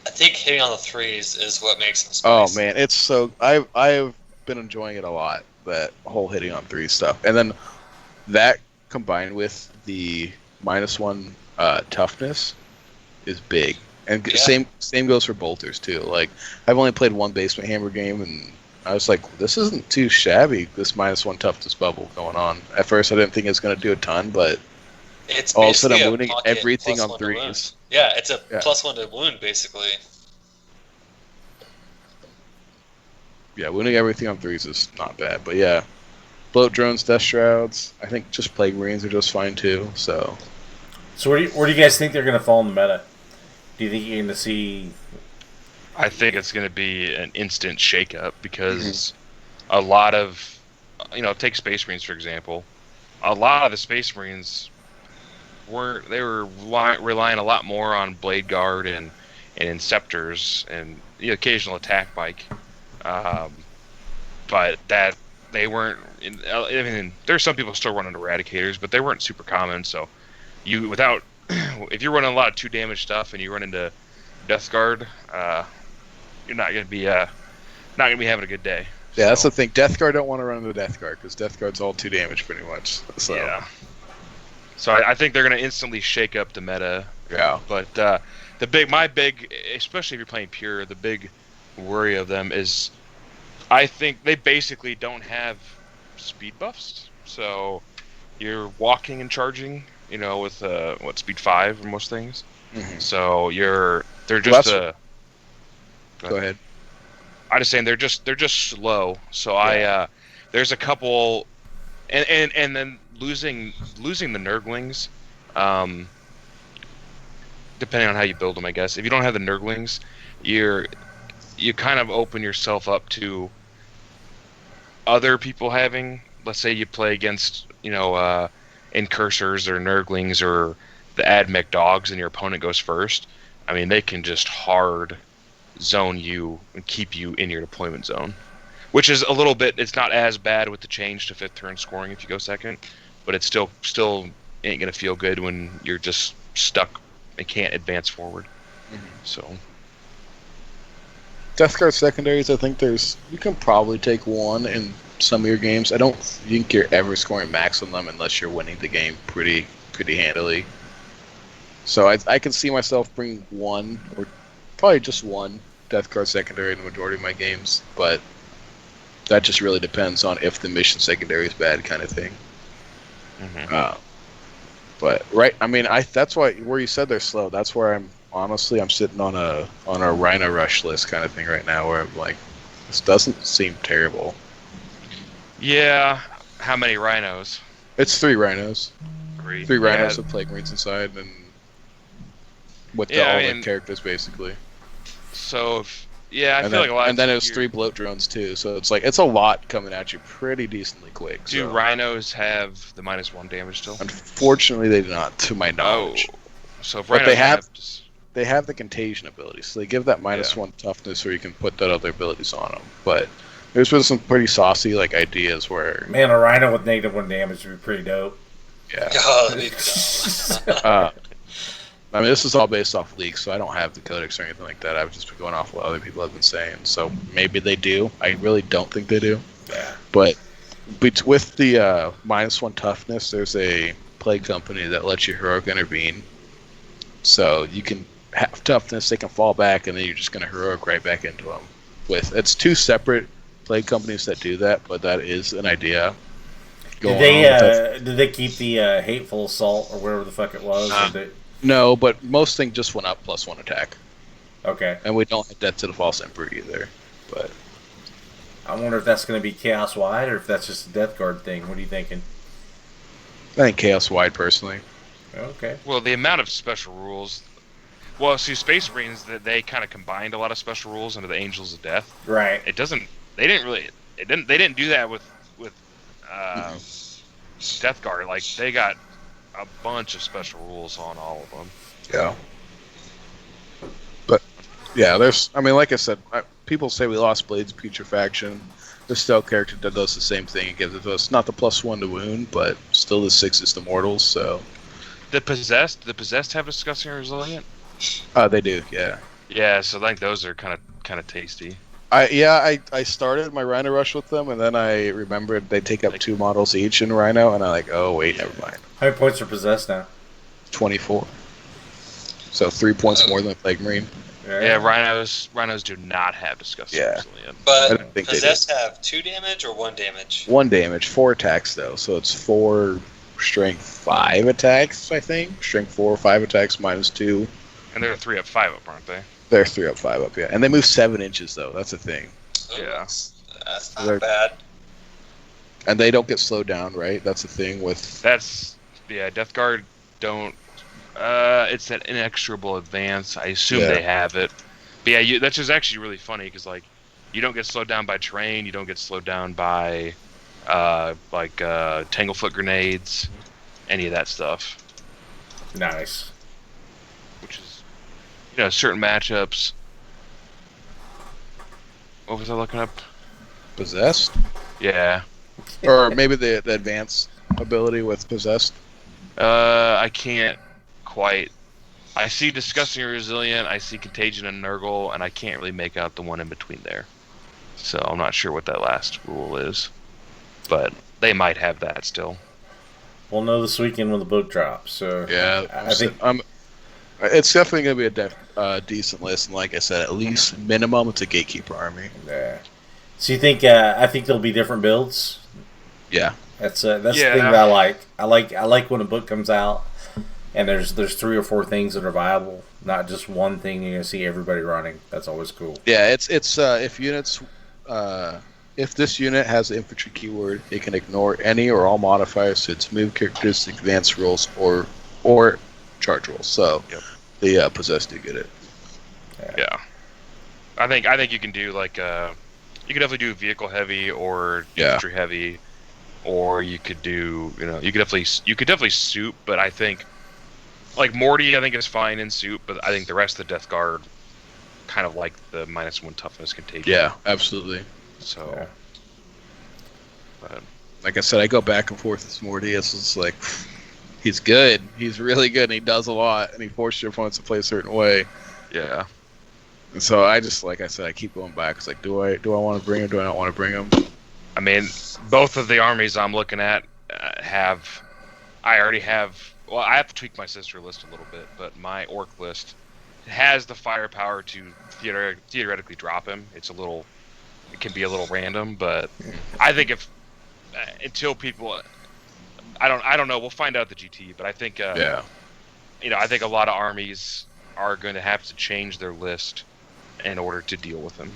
I think hitting on the 3s is what makes them Oh spicy. man, it's so I've been enjoying it a lot. That whole hitting on 3 stuff, and then that combined with the -1 toughness is big. And Yeah. same goes for bolters too. Like I've only played one basement hammer game, and I was like, this isn't too shabby. This -1 toughness bubble going on. At first, I didn't think it was going to do a ton, but It's all of a sudden basically I'm a wounding pocket everything plus on 1 to wound. 3s. Yeah, it's a Yeah. +1 to wound basically. Yeah, wounding everything on 3s is not bad. But yeah, bloat drones, death shrouds. I think just plague marines are just fine too. So So where do you guys think they're going to fall in the meta? Do you think you're going to see? I think it's going to be an instant shakeup because a lot of, take Space Marines for example. A lot of the Space Marines were relying a lot more on Blade Guard and Inceptors and the occasional attack bike, but that they weren't. I mean, there's some people still running Eradicators, but they weren't super common. So if you're running a lot of 2 damage stuff and you run into Death Guard, you're not gonna be having a good day. yeah, that's So, the thing. Death Guard don't want to run into Death Guard because Death Guard's all 2 damage pretty much. So yeah. So I think they're gonna instantly shake up the meta. yeah. But my big, especially if you're playing pure, the big worry of them is, I think they basically don't have speed buffs. So you're walking and charging, with speed 5 or most things. Mhm. So they're just Well, Go ahead. I'm just saying they're just slow. So there's a couple, and then losing the Nurglings, depending on how you build them, I guess. If you don't have the Nurglings, you kind of open yourself up to other people having. Let's say you play against Incursors or Nurglings or the Admech dogs, and your opponent goes first. I mean, they can just hard zone you and keep you in your deployment zone, which is a little bit. It's not as bad with the change to 5th turn scoring if you go second, but it's still ain't gonna feel good when you're just stuck and can't advance forward. So Death Guard secondaries, I think you can probably take one and some of your games. I don't think you're ever scoring max on them unless you're winning the game pretty handily. So I can see myself bringing one or probably just one Death Guard secondary in the majority of my games, but that just really depends on if the mission secondary is bad, kind of thing. But right, I mean, that's why where you said they're slow. That's where I'm sitting on a Rhino Rush list kind of thing right now, where I'm like, this doesn't seem terrible. Yeah. How many rhinos? It's 3 rhinos. Three rhinos Yeah. with Plague Marines inside, and with Yeah, all I the mean, characters basically. So, I And feel then, like a lot. and then it was 3 bloat drones too. So it's like it's a lot coming at you pretty decently quick. Do So. rhinos have the -1 damage still? Unfortunately, they do not, to my knowledge. So if But rhinos they have- just- They have the contagion ability, so they give that -1 toughness, where you can put that other abilities on them. But there's been some pretty saucy ideas where, Man, a rhino with -1 damage would be pretty dope. yeah. Oh, that'd be dumb. I mean, this is all based off leaks, so I don't have the codex or anything like that. I've just been going off what other people have been saying. So maybe they do. I really don't think they do. Yeah. But with the -1 toughness, there's a plague company that lets you heroic intervene. So you can have toughness, they can fall back, and then you're just going to heroic right back into them. It's 2 separate plague companies that do that, but that is an idea. Did they keep the hateful assault or whatever the fuck it was? No, but most things just went up +1 attack, Okay. and we don't have Death to the False Emperor either. But I wonder if that's going to be chaos wide or if that's just a Death Guard thing. What are you thinking? I think chaos wide personally. Okay. Well, the amount of special rules. Well, see, Space Marines, they kind of combined a lot of special rules into the Angels of Death. Right. It doesn't. They didn't do that with Death Guard. Like they got a bunch of special rules on all of them. Yeah. But yeah, like I said, people say we lost Blade's Putrefaction. There's still a character that does the same thing. It gives it to us not the +1 to wound, but still the 6s to mortals. So The possessed have Disgusting and Resilient. they do, yeah. Yeah, so I think those are kind of tasty. I started my Rhino Rush with them, and then I remembered they take up 2 models each in Rhino, and I'm like, oh wait, never mind. How many points are possessed now? 24. So 3 points more than a Plague Marine. Yeah, rhinos do not have Disgusting and Resilient. I But don't think they possessed have 2 damage or 1 damage? 1 damage, 4 attacks though, so it's 4 strength 5 attacks, I think. Strength 4 or 5 attacks -2. And they're 3 up, 5 up, aren't they? They're 3 up, 5 up, yeah. And they move 7 inches though, that's the thing. Yeah. That's They're- not bad. And they don't get slowed down, right? That's the thing with. Death Guard don't. It's an inexorable advance. I assume they have it. But yeah, that's just actually really funny because like, you don't get slowed down by terrain. You don't get slowed down by, Tanglefoot grenades, any of that stuff. Nice. Which is, certain matchups. What was I looking up? Possessed? Yeah. Or maybe the advance ability with Possessed? I can't quite. I see Disgusting and Resilient, I see Contagion and Nurgle, and I can't really make out the one in between there. So I'm not sure what that last rule is. But they might have that still. We'll know this weekend when the book drops. So Yeah. I think it's definitely going to be a decent list, and like I said, at least minimum it's a Gatekeeper army. Yeah. So you think? I think there'll be different builds. Yeah. That's the thing that I like. I like when a book comes out, and there's 3 or 4 things that are viable, not just one thing you're gonna see everybody running. That's always cool. Yeah, it's if units, if this unit has the infantry keyword, it can ignore any or all modifiers to its move characteristic, advance rolls, or charge rolls. So the possessed do get it. Yeah. I think you can do like you could definitely do vehicle heavy or infantry heavy, or you could do you could definitely soup, but I think like Morty I think is fine in soup, but I think the rest of the Death Guard kind of like the -1 toughness contagion. Yeah, absolutely. So but like I said, I go back and forth with Morty. It's just like he's good. He's really good and he does a lot and he forces your opponents to play a certain way. Yeah. And so I just, like I said, I keep going back. It's like, do I want to bring him? Do I not want to bring him? I mean, both of the armies I'm looking at have. I already have. Well, I have to tweak my sister list a little bit, but my orc list has the firepower to theoretically drop him. It can be a little random, but I think if until people, I don't know. We'll find out the GT, but I think I think a lot of armies are going to have to change their list in order to deal with him.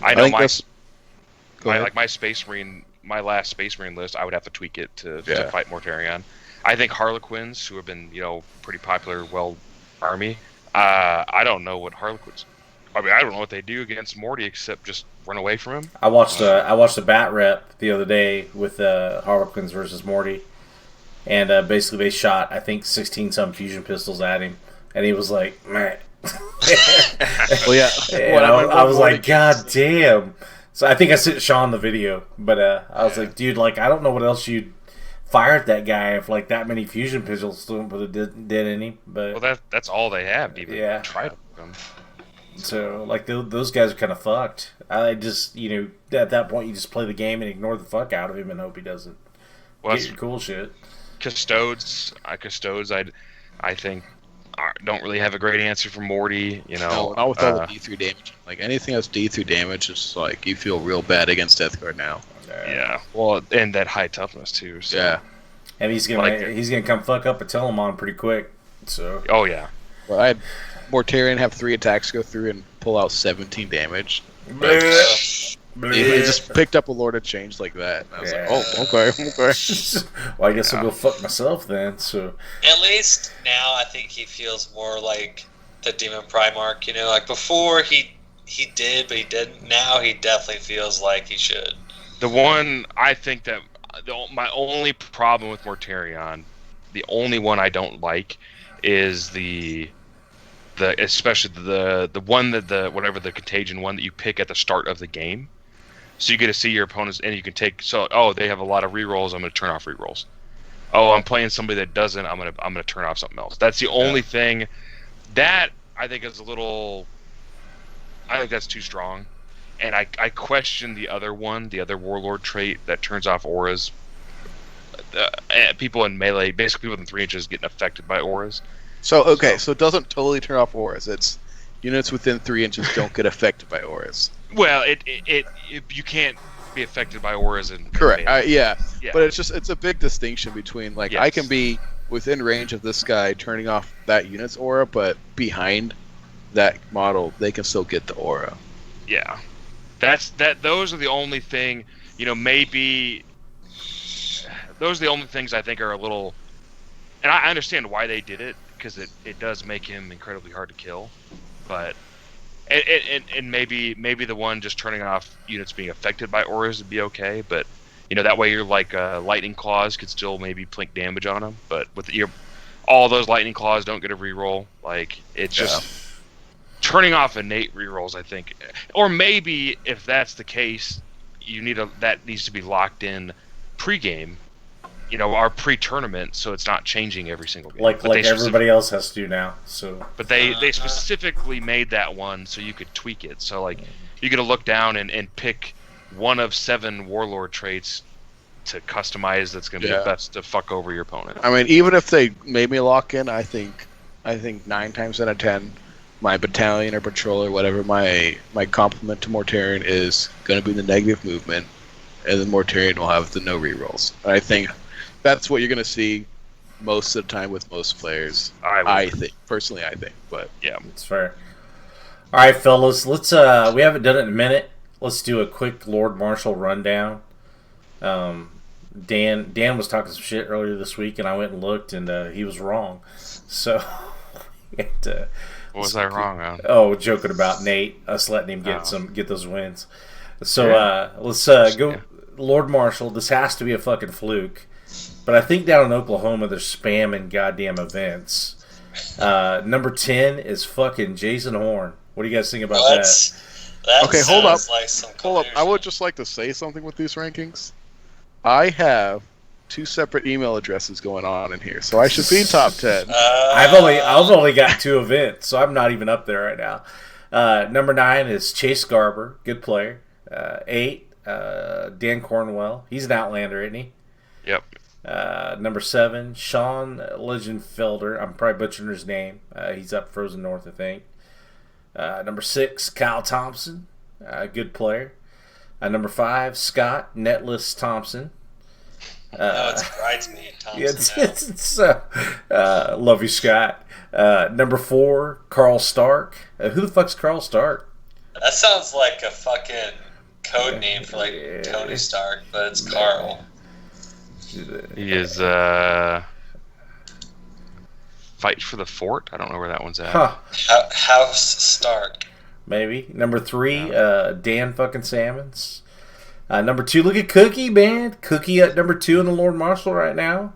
I know my Space Marine, my last Space Marine list, I would have to tweak it to fight Mortarion. I think Harlequins, who have been pretty popular, army. I don't know what Harlequins. I mean, I don't know what they do against Morty except just run away from him. I watched a bat rep the other day with Harlequins versus Morty, and basically they shot, I think, 16 some fusion pistols at him, and he was like, man. Well, yeah. And I was like, God damn. So I think I sent Sean the video, but I was like, dude, like, I don't know what else you'd fire at that guy if like that many fusion pistols don't put a dead in him. But that's all they have to even try to put them. So like those guys are kind of fucked. I just at that point you just play the game and ignore the fuck out of him and hope he doesn't get your cool shit. Custodes, I think don't really have a great answer for Morty. No, not with all the D3 damage. Like anything that's D3 damage is like you feel real bad against Death Guard now. Yeah, well, and that high toughness too. So. Yeah, and he's gonna come fuck up a Telemon pretty quick. So. Oh yeah. Well, I had Mortarion have 3 attacks go through and pull out 17 damage. He just picked up a Lord of Change like that. And I was like, oh, okay. Well, I guess I'll go fuck myself then. So. At least now I think he feels more like the Demon Primarch. Like before he did, but he didn't. Now he definitely feels like he should. The one I think that my only problem with Mortarion, the only one I don't like, is especially the one that the contagion one that you pick at the start of the game. So you get to see your opponents, and you can take. So they have a lot of rerolls. I'm going to turn off rerolls. Oh, I'm playing somebody that doesn't. I'm going to turn off something else. That's the only thing that I think is a little. I think that's too strong, and I question the other one, the other warlord trait that turns off auras. People in melee, basically within 3 inches, getting affected by auras. So it doesn't totally turn off auras. It's units within 3 inches don't get affected by auras. Well, you can't be affected by auras and correct. Yeah, but it's a big distinction between I can be within range of this guy turning off that unit's aura, but behind that model they can still get the aura. Yeah, those are the only thing. Maybe those are the only things I think are a little. And I understand why they did it because it does make him incredibly hard to kill, but. And maybe the one just turning off units being affected by auras would be okay, but that way you're like lightning claws could still maybe plink damage on them, but with all those lightning claws don't get a reroll. Like it's just turning off innate rerolls, I think, or maybe if that's the case, that needs to be locked in pregame. Our pre-tournament, so it's not changing every single game. Like everybody else has to do now. So, but they specifically made that one so you could tweak it. So like you got to look down and pick one of 7 warlord traits to customize. That's going to be the best to fuck over your opponent. I mean, even if they made me lock in, I think 9 times out of 10, my battalion or patrol or whatever, my complement to Mortarion is going to be the negative movement, and the Mortarion will have the no rerolls. I think. That's what you're going to see most of the time with most players. I think. Personally, I think. But yeah. It's fair. All right, fellas. Let's we haven't done it in a minute. Let's do a quick Lord Marshal rundown. Dan was talking some shit earlier this week, and I went and looked, and he was wrong. So, what was I wrong on? Oh, joking about Nate, us letting him get those wins. So let's go Lord Marshal. This has to be a fucking fluke. But I think down in Oklahoma, they're spamming goddamn events. Number 10 is fucking Jason Horn. What do you guys think about that? Okay, hold up. Hold up. I would just like to say something with these rankings. I have 2 separate email addresses going on in here, so I should be top 10. I've only got 2 events, so I'm not even up there right now. Number 9 is Chase Garber, good player. 8, Dan Cornwell. He's an Outlander, isn't he? Yep. Number 7, Sean Legenfelder. I'm probably butchering his name. He's up Frozen North, I think. Number 6, Kyle Thompson. Good player. Number 5, Scott Netless Thompson. No, it's Bridesmaid Thompson. Love you, Scott. Number 4, Carl Stark. Who the fuck's Carl Stark? That sounds like a fucking code name for like Tony Stark, but it's Carl. He is Fight for the Fort. I don't know where that one's at. Huh. House Stark. Maybe. Number 3, Dan fucking Salmons. Number 2, look at Cookie, man. Cookie at number 2 in the Lord Marshal right now.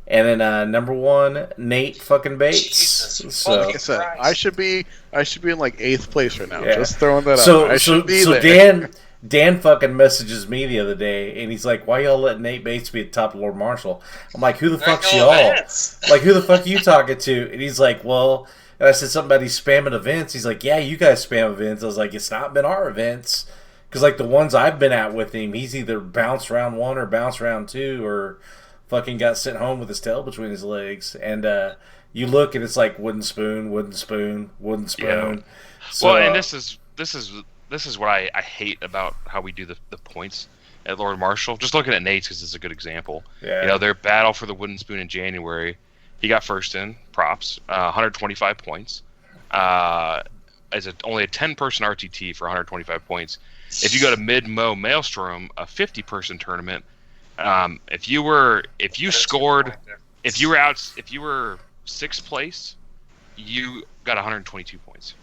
And then number 1, Nate fucking Bates. Jesus So, fucking Like I said, Christ. I should be in like 8th place right now. Yeah. Just throwing that so, out. I so, should be so there. Dan fucking messages me the other day, and he's like, "Why y'all let Nate Bates be at the top of Lord Marshal?" I'm like, "Who the There ain't fuck's no y'all? events. Like, who the fuck are you talking to?" And he's like, "Well," and I said something about he's spamming events. He's like, "Yeah, you guys spam events." I was like, "It's not been our events." Because, like, the ones I've been at with him, he's either bounced round 1 or bounced round 2 or fucking got sent home with his tail between his legs. And you look and it's like wooden spoon, wooden spoon, wooden spoon. Yeah. So, Well, and this is what I hate about how we do the points at Lord Marshal. Just looking at Nate's because it's a good example. yeah. You know, their battle for the wooden spoon in January, he got first in, props, 125 points. Only a 10-person RTT for 125 points. If you go to Mid-Mo Maelstrom, a 50-person tournament, if you were 6th place, you got 122 points.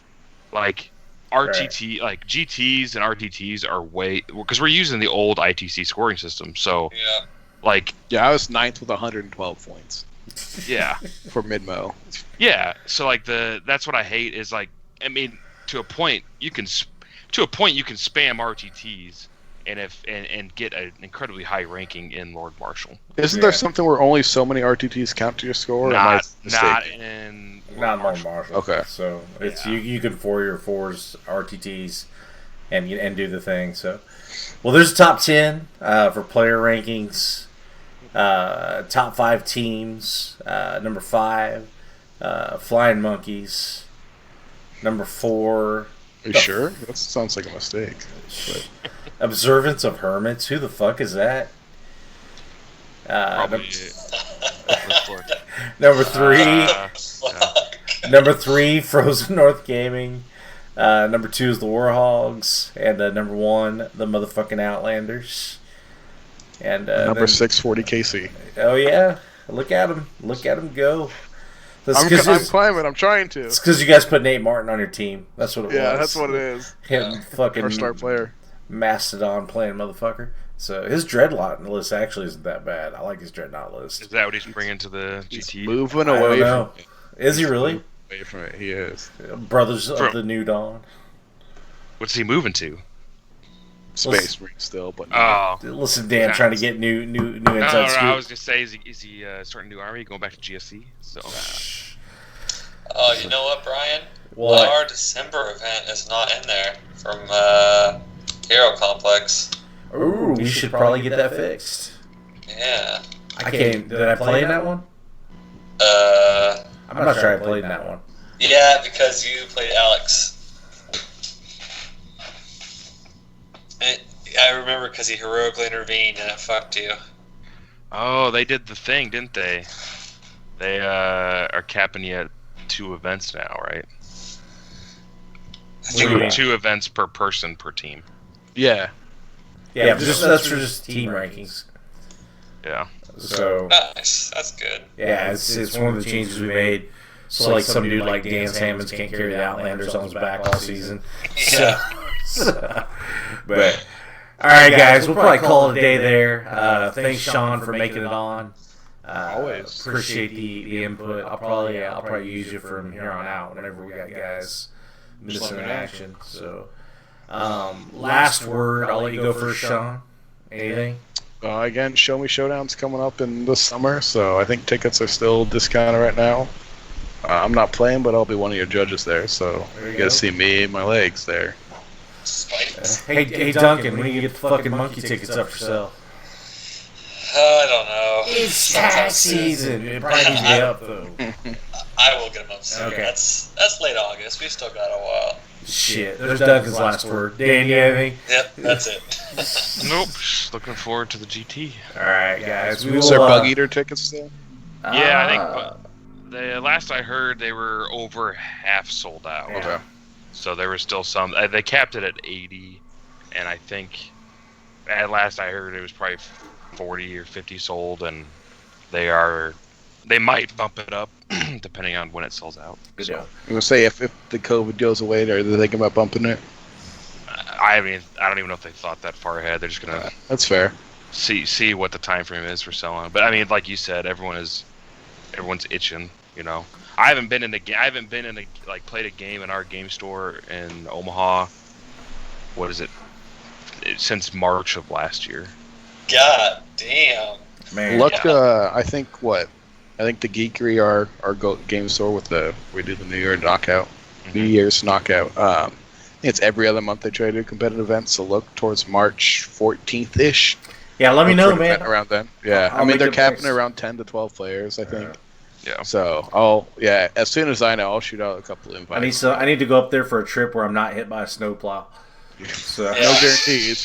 Like RTT, like GTs and RTTs are way, because we're using the old ITC scoring system. So Yeah. like, Yeah, I was 9th with 112 points yeah, for mid-mo. yeah. So like that's what I hate is like, I mean, to a point you can spam RTTs and get an incredibly high ranking in Lord Marshal. Isn't Yeah. there something where only so many RTTs count to your score? or am I Not mistaken? in Not Lord Marshal. Okay. So it's Yeah. you can 4 your 4s RTTs and do the thing. So, well, there's a top 10 for player rankings. Top 5 teams. Number 5, Flying Monkeys. Number 4, Are you sure? That sounds like a mistake. But Observance of Hermits. Who the fuck is that? Probably. Number 3. Fuck. Number 3, Frozen North Gaming. Number 2 is the Warhogs, and number 1, the motherfucking Outlanders. And number then- 6, 40 KC. Oh yeah, look at him go. That's I'm climbing. I'm trying to. It's because you guys put Nate Martin on your team. That's what it was. Yeah, that's what it is. Him fucking Our star player. Mastodon playing motherfucker. So his dreadnought list actually isn't that bad. I like his dreadnought list. Is that what he's bringing to the He's GT? moving I don't away know. from it. Is he really? Away from it. He is. Brothers of From- the New Dawn. What's he moving to? Space Marine still, but Oh. Listen, Dan, Nice. trying to get new No, inside scoop. I was gonna say, is he starting a new army, going back to GSC? So Oh, you know what, Brian? What? Our December event is not in there from Hero Complex. Ooh, we should probably get that fixed. Yeah. I can't. Did I play in that one? I'm not sure I played in that one. Yeah, because you played Alex. And I remember because he heroically intervened and it fucked you. oh, they did the thing, didn't they? They are capping you at 2 events now, right? I think What do you mean? Two events per person per team. yeah. Yeah, that's for just team rankings. Yeah. So nice. That's good. yeah, it's one of the changes we made. So like some dude like Dan Salmons can't carry the Outlanders on his back all season. Yeah. But all right, guys, we'll probably call it a day there. Thanks, Sean, for making it on. Always. Appreciate the input. I'll probably use you from here on out whenever we got guys missing in action. So, last word. I'll let you go first, Sean. Anything? Again, Show Me Showdown's coming up in the summer, so I think tickets are still discounted right now. I'm not playing, but I'll be one of your judges there, so There you you go. get to see me and my legs there. Spidey. Hey, Duncan, when do you get the fucking monkey tickets up for sale? I don't know. It's tax season. It probably needs to be up though. I will get them up soon. Okay. That's late August. We've still got a while. Shit, there's Duncan's last word. Dan, you have anything? Yep, that's it. Nope. Just looking forward to the GT. All right, guys. We Is will. there Bug Eater tickets still? Yeah, I think the last I heard they were over half sold out. Yeah. Okay. So there was still some. They capped it at 80, and I think at last I heard it was probably 40 or 50 sold, and they might bump it up depending on when it sells out. Good So deal. I'm gonna say if the COVID goes away, are they thinking about bumping it? I mean, I don't even know if they thought that far ahead. They're just gonna That's fair. see what the time frame is for selling. But I mean, like you said, everyone's itching. You know, I haven't been in like played a game in our game store in Omaha. What is it? Since March of last year. God damn. Man, Look, I think the Geekery, our game store we do the New Year knockout, New Year's knockout. I think it's every other month they try to do competitive events. So look towards March 14th ish. yeah, let me know, man. Around then, yeah. I'll I mean, make they're a capping price. around 10 to 12 players, I think. Yeah. So as soon as I know, I'll shoot out a couple of invites. I need to go up there for a trip where I'm not hit by a snowplow. So, Yeah. No guarantees,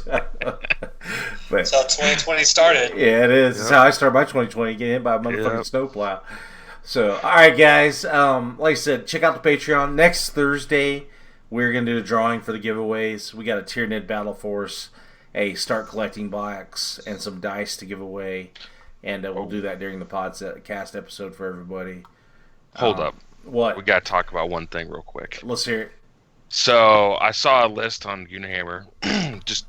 but but That's how 2020 started. yeah, it is. That's how I start my 2020, getting hit by a motherfucking snowplow. So, all right, guys. Like I said, check out the Patreon. Next Thursday, we're going to do a drawing for the giveaways. We got a Tyranid Battle Force, a Start Collecting box, and some dice to give away. And we'll do that during the podcast episode for everybody. Hold up. What? We got to talk about one thing real quick. Let's hear it. So I saw a list on Unhammer. Just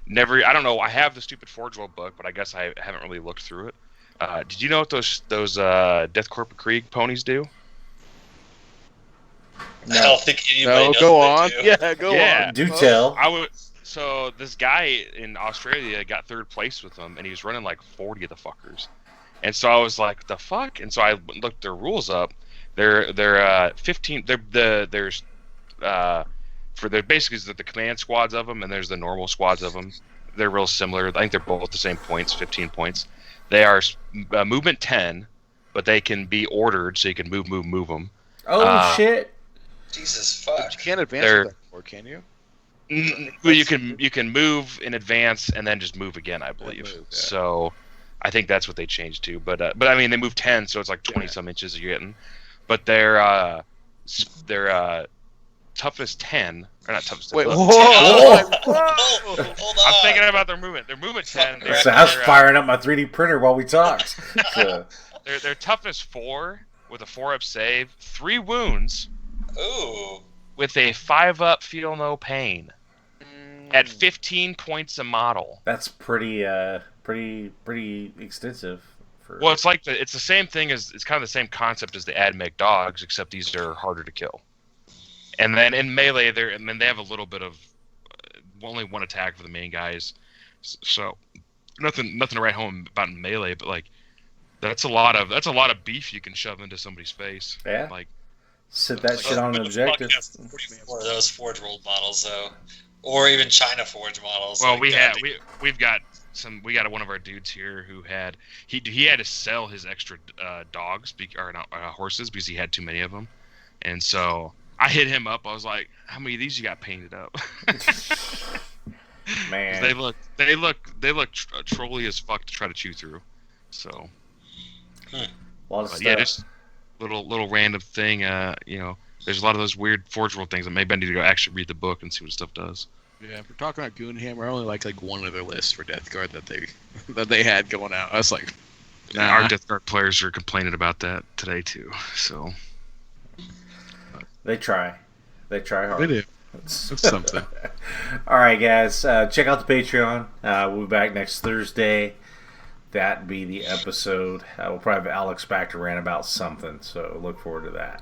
never. I don't know. I have the stupid Forge World book, but I guess I haven't really looked through it. Did you know what those Death Corp of Krieg ponies do? I don't think anybody knows go what on. they do. Yeah, go Yeah. on. Do tell. So this guy in Australia got third place with them, and he was running like 40 of the fuckers. And so I was like, "What the fuck?" And so I looked their rules up. They're 15. There's for the basically the command squads of them, and there's the normal squads of them. They're real similar. I think they're both the same points, 15 points. They are movement 10, but they can be ordered, so you can move them. Oh, shit. Jesus But fuck. you can't advance They're- with that before, can you? Well, you can move in advance and then just move again, I believe. move, yeah. So I think that's what they changed to. But I mean, they move 10, so it's like 20 some inches you're getting. But they're toughest 10, or not toughest. Wait, uh, whoa! Hold on. I'm thinking about their movement. Their movement 10. So I was firing up my 3D printer while we talked. So, They're toughest 4 with a 4-up save, 3 wounds Ooh. with a 5-up feel no pain at 15 points a model. that's pretty extensive. Well, it's like it's the same thing as it's kind of the same concept as the AdMech dogs, except these are harder to kill. And then in melee, they have a little bit of only one attack for the main guys, so nothing to write home about in melee. But like that's a lot of beef you can shove into somebody's face. Yeah. Like Sit that shit on an objective. Or those Forge World models, though, or even China Forge models. well, like we that. got one of our dudes here who had he had to sell his extra dogs horses because he had too many of them, and so I hit him up. I was like, "How many of these you got painted up?" Man. They look trolly as fuck to try to chew through. So, A lot of but stuff. yeah, just little random thing. There's a lot of those weird Forge World things that maybe I need to go actually read the book and see what stuff does. Yeah, if we're talking about Goonhammer, I only like one other list for Death Guard that they had going out. I was like, Nah. Our Death Guard players are complaining about that today too. So They try hard. they do. That's something. All right, guys. Check out the Patreon. We'll be back next Thursday. That'd be the episode. We'll probably have Alex back to rant about something, so look forward to that.